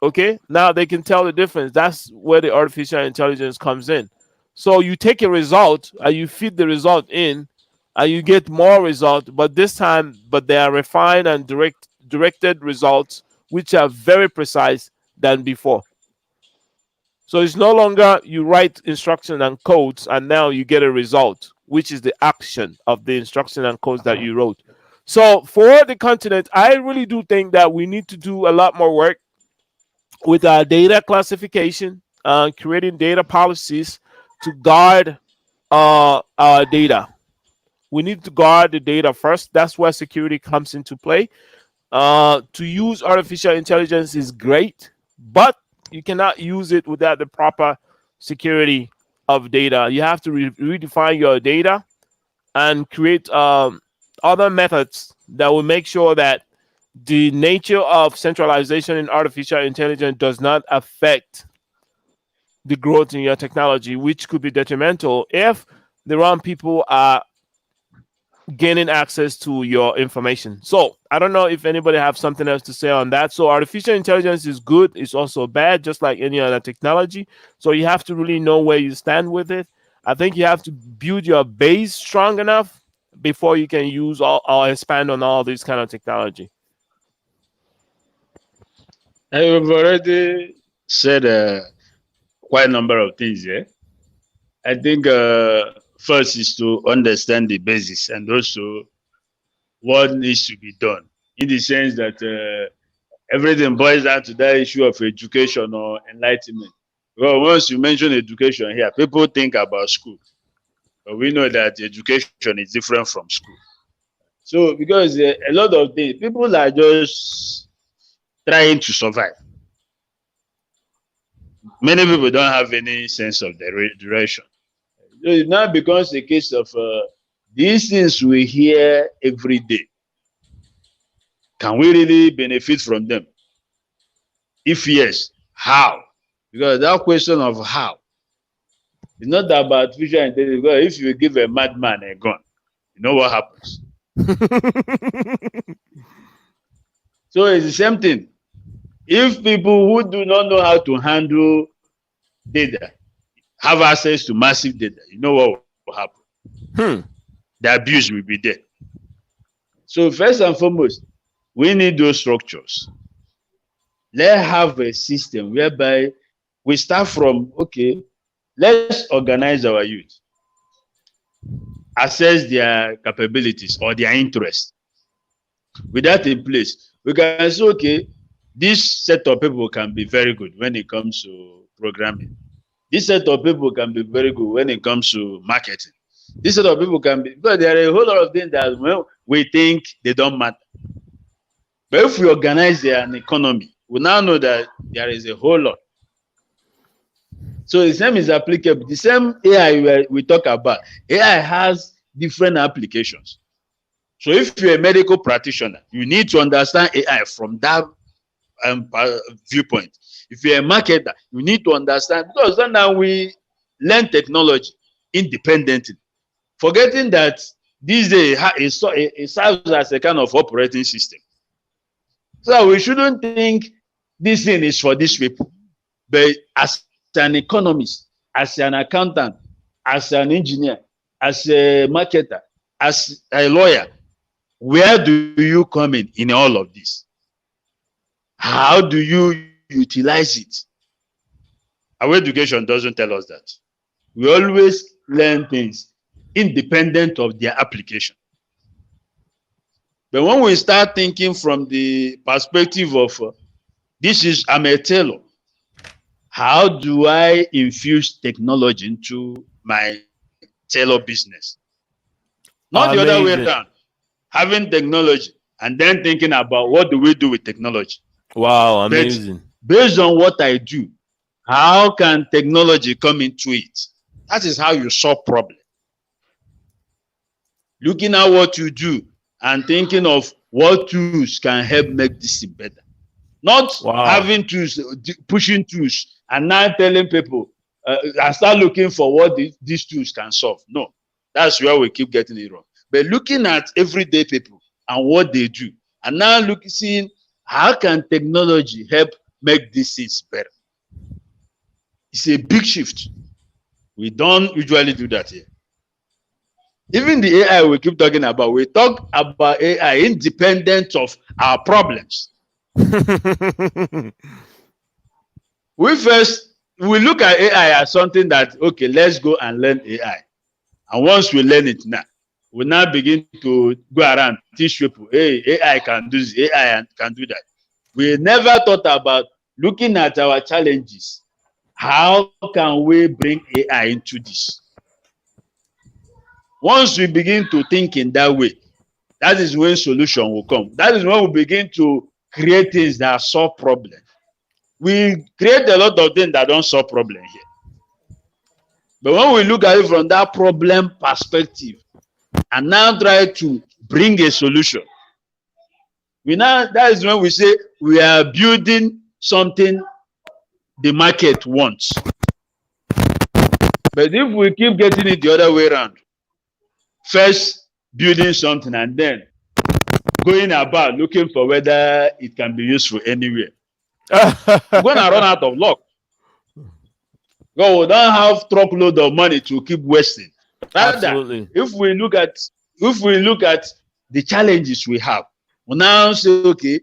[SPEAKER 1] Okay. Now they can tell the difference. That's where the artificial intelligence comes in. So you take a result and you feed the result in, and you get more result, but this time, but they are refined and directed results which are very precise than before. So it's no longer you write instruction and codes and now you get a result, which is the action of the instruction and codes that you wrote. So for the continent, I really do think that we need to do a lot more work with our data classification, creating data policies to guard our data. We need to guard the data first. That's where security comes into play. To use artificial intelligence is great, but you cannot use it without the proper security of data. You have to redefine your data and create other methods that will make sure that the nature of centralization in artificial intelligence does not affect the growth in your technology, which could be detrimental if the wrong people are gaining access to your information. So I don't know if anybody have something else to say on that. So artificial intelligence is good, it's also bad, just like any other technology. So you have to really know where you stand with it. I think you have to build your base strong enough before you can use all or expand on all this kind of technology.
[SPEAKER 2] I've already said quite a number of things here. I think first is to understand the basis and also what needs to be done in the sense that everything boils down to that issue of education or enlightenment. Well, once you mention education here, people think about school, but we know that education is different from school. So, because a lot of things, people are just trying to survive. Many people don't have any sense of direction. So it now becomes a case of these things we hear every day. Can we really benefit from them? If yes, how? Because that question of how is not about artificial intelligence. Because if you give a madman a gun, you know what happens. So it's the same thing. If people who do not know how to handle data have access to massive data, you know what will happen?
[SPEAKER 1] Hmm.
[SPEAKER 2] The abuse will be there. So first and foremost, we need those structures. Let's have a system whereby we start from, okay, let's organize our youth. assess their capabilities or their interests. With that in place, we can say, okay, this set of people can be very good when it comes to programming. This set of people can be very good when it comes to marketing. This set of people can be, because there are a whole lot of things that we think they don't matter. But if we organize an economy, we now know that there is a whole lot. So the same is applicable. The same AI we talk about, AI has different applications. So if you're a medical practitioner, you need to understand AI from that viewpoint. If you're a marketer, you need to understand, because now we learn technology independently, forgetting that these days it serves as a kind of operating system. So we shouldn't think this thing is for these people. But as an economist, as an accountant, as an engineer, as a marketer, as a lawyer, where do you come in all of this? How do you utilize it? Our education doesn't tell us that. We always learn things independent of their application. But when we start thinking from the perspective of I'm a tailor, how do I infuse technology into my tailor business? Not the other way around. Having technology and then thinking about what do we do with technology.
[SPEAKER 1] Wow, amazing.
[SPEAKER 2] But based on what I do, how can technology come into it? That is how you solve problems. Looking at what you do and thinking of what tools can help make this better. Not having tools, pushing tools, and now telling people, I start looking for what these tools can solve. No, that's where we keep getting it wrong. But looking at everyday people and what they do, and now seeing how can technology help make these things better. It's a big shift. We don't usually do that here. Even the AI we keep talking about, we talk about AI independent of our problems. We look at AI as something that, okay, let's go and learn AI. And once we learn it now, we now begin to go around, teach people, hey, AI can do this, AI can do that. We never thought about looking at our challenges. How can we bring AI into this? Once we begin to think in that way, that is when solution will come. That is when we begin to create things that solve problems. We create a lot of things that don't solve problems here. But when we look at it from that problem perspective and now try to bring a solution, that is when we say we are building something the market wants. But if we keep getting it the other way around, first building something and then going about looking for whether it can be useful anywhere, we're going to run out of luck. Because we don't have truckload of money to keep wasting.
[SPEAKER 1] Absolutely.
[SPEAKER 2] If we look at the challenges we have, we now say, okay,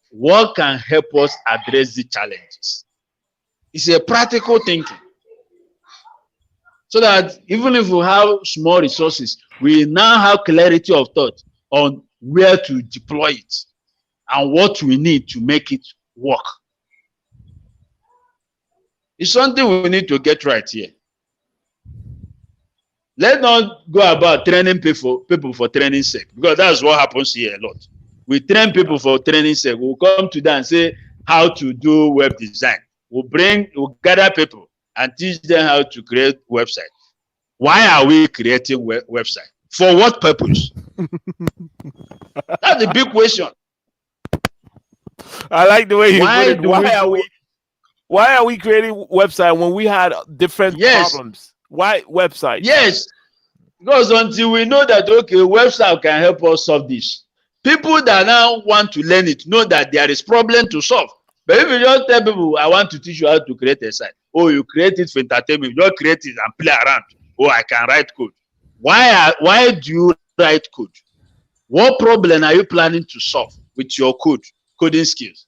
[SPEAKER 2] what can help us address the challenges? It's a practical thinking. So that even if we have small resources, we now have clarity of thought on where to deploy it and what we need to make it work. It's something we need to get right here. Let's not go about training people for training sake, because that's what happens here a lot. We train people for training sake. We'll come to them and say how to do web design. We'll gather people and teach them how to create website. Why are we creating website? For what purpose? That's a big question.
[SPEAKER 1] I like the way you put it. Why are we creating website when we had different problems? Why website?
[SPEAKER 2] Yes, because until we know that, okay, website can help us solve this, people that now want to learn it know that there is problem to solve. But if you just tell people, I want to teach you how to create a site, oh, you create it for entertainment, you just create it and play around. Oh, I can write code. Why do you write code? What problem are you planning to solve with your coding skills?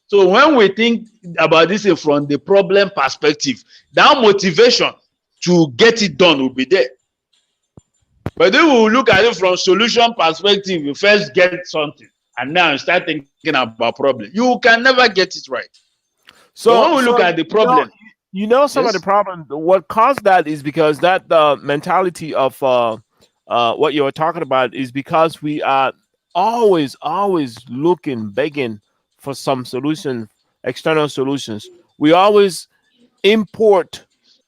[SPEAKER 2] So when we think about this from the problem perspective, that motivation to get it done will be there. But if we look at it from solution perspective, you first get something and now you start thinking about problem. You can never get it right. So when we
[SPEAKER 1] So,
[SPEAKER 2] look at
[SPEAKER 1] so
[SPEAKER 2] the problem,
[SPEAKER 1] some of
[SPEAKER 2] yes,
[SPEAKER 1] the problem. What caused that is because that mentality of what you were talking about is because we are always looking, begging for some solution, external solutions. We always import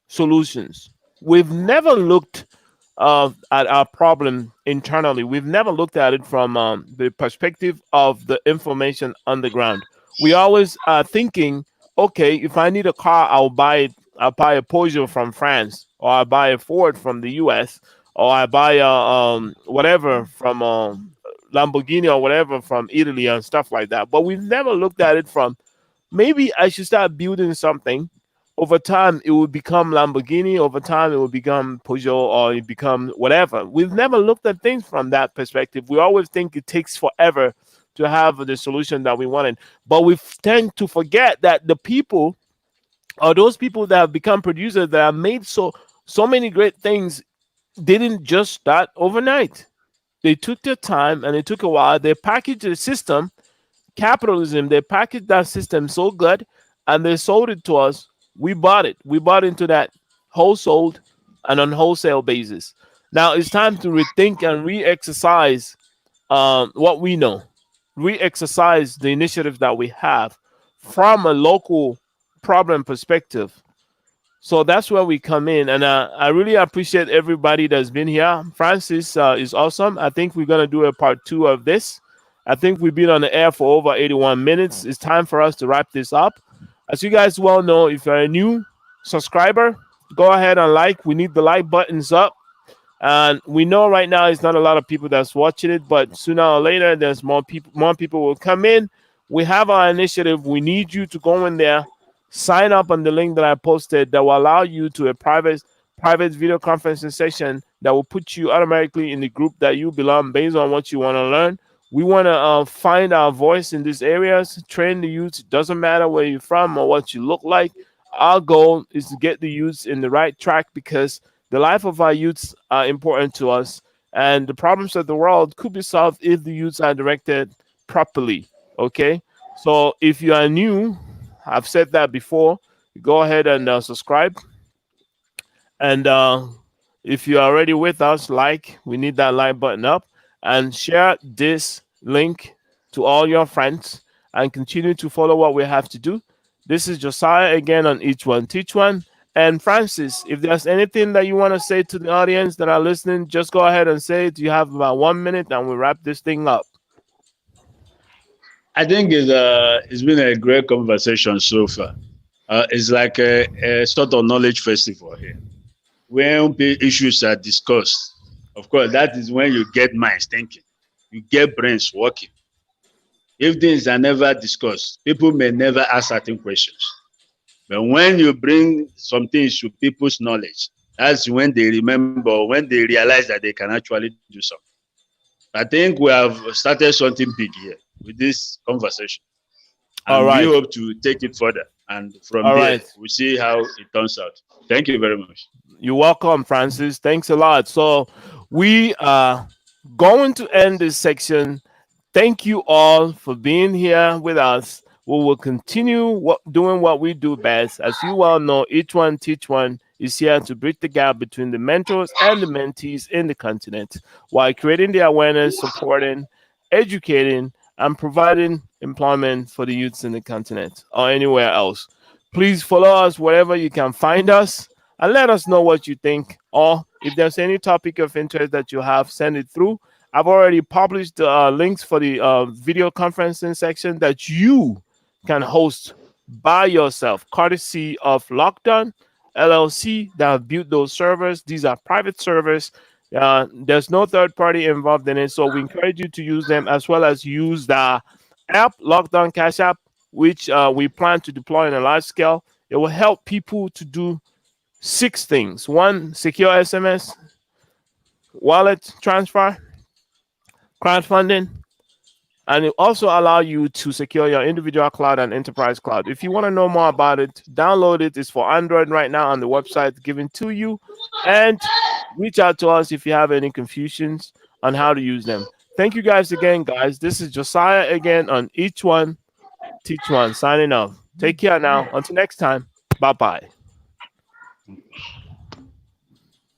[SPEAKER 1] solutions. We've never looked at our problem internally. We've never looked at it from the perspective of the information on the ground. We always are thinking, okay, if I need a car, I'll buy it. I'll buy a Peugeot from France, or I buy a Ford from the U.S., or I buy a whatever from Lamborghini or whatever from Italy and stuff like that. But we've never looked at it from, maybe I should start building something. Over time, it will become Lamborghini. Over time, it will become Peugeot, or it become whatever. We've never looked at things from that perspective. We always think it takes forever to have the solution that we wanted. But we tend to forget that the people, or those people that have become producers that have made so many great things, didn't just start overnight. They took their time and it took a while. They packaged the system, capitalism. They packaged that system so good and they sold it to us. We bought it. We bought into that wholesale and on wholesale basis. Now it's time to rethink and re-exercise what we know, re-exercise the initiatives that we have from a local problem perspective. So that's where we come in, and I really appreciate everybody that's been here. Francis is awesome. I think we're gonna do a part two of this. I think we've been on the air for over 81 minutes. It's time for us to wrap this up. As you guys well know, if you're a new subscriber, go ahead and like. We need the like buttons up. And we know right now it's not a lot of people that's watching it, but sooner or later there's more people will come in. We have our initiative. We need you to go in there, sign up on the link that I posted that will allow you to a private video conferencing session that will put you automatically in the group that you belong based on what you want to learn. We want to find our voice in these areas, train the youth. It doesn't matter where you're from or what you look like. Our goal is to get the youths in the right track, because the life of our youths are important to us, and the problems of the world could be solved if the youths are directed properly. Okay, so if you are new, I've said that before. Go ahead and subscribe, and if you're already with us, like, we need that like button up, and share this link to all your friends, and continue to follow what we have to do. This is Josiah again on Each One Teach One. And Francis, if there's anything that you want to say to the audience that are listening, just go ahead and say it. You have about 1 minute and we'll wrap this thing up.
[SPEAKER 2] I think it's been a great conversation so far. It's like a sort of knowledge festival here, when issues are discussed. Of course, that is when you get minds thinking, you get brains working. If things are never discussed, people may never ask certain questions. But when you bring some things to people's knowledge, that's when they remember, when they realize that they can actually do something. I think we have started something big here with this conversation,
[SPEAKER 1] All
[SPEAKER 2] and we
[SPEAKER 1] right.
[SPEAKER 2] hope to take it further. And from
[SPEAKER 1] All
[SPEAKER 2] there,
[SPEAKER 1] right.
[SPEAKER 2] we'll see how it turns out. Thank you very much.
[SPEAKER 1] You're welcome, Francis. Thanks a lot. So we are going to end this section. Thank you all for being here with us. We will continue doing what we do best. As you well know, Each One Teach One is here to bridge the gap between the mentors and the mentees in the continent, while creating the awareness, supporting, educating, and providing employment for the youths in the continent or anywhere else. Please follow us wherever you can find us, and let us know what you think. Or if there's any topic of interest that you have, send it through. I've already published the links for the video conferencing section that you can host by yourself, courtesy of Lockdown LLC that have built those servers. These are private servers. There's no third party involved in it, so we encourage you to use them, as well as use the app, Lockdown Cash App, which we plan to deploy on a large scale. It will help people to do six things: one, secure SMS, wallet transfer, crowdfunding, and it also allow you to secure your individual cloud and enterprise cloud. If you want to know more about it, download it. It's for Android right now on the website given to you, and reach out to us if you have any confusions on how to use them. Thank you guys again, guys. This is Josiah again on Each One Teach One signing off. Take care now. Until next time. Bye bye.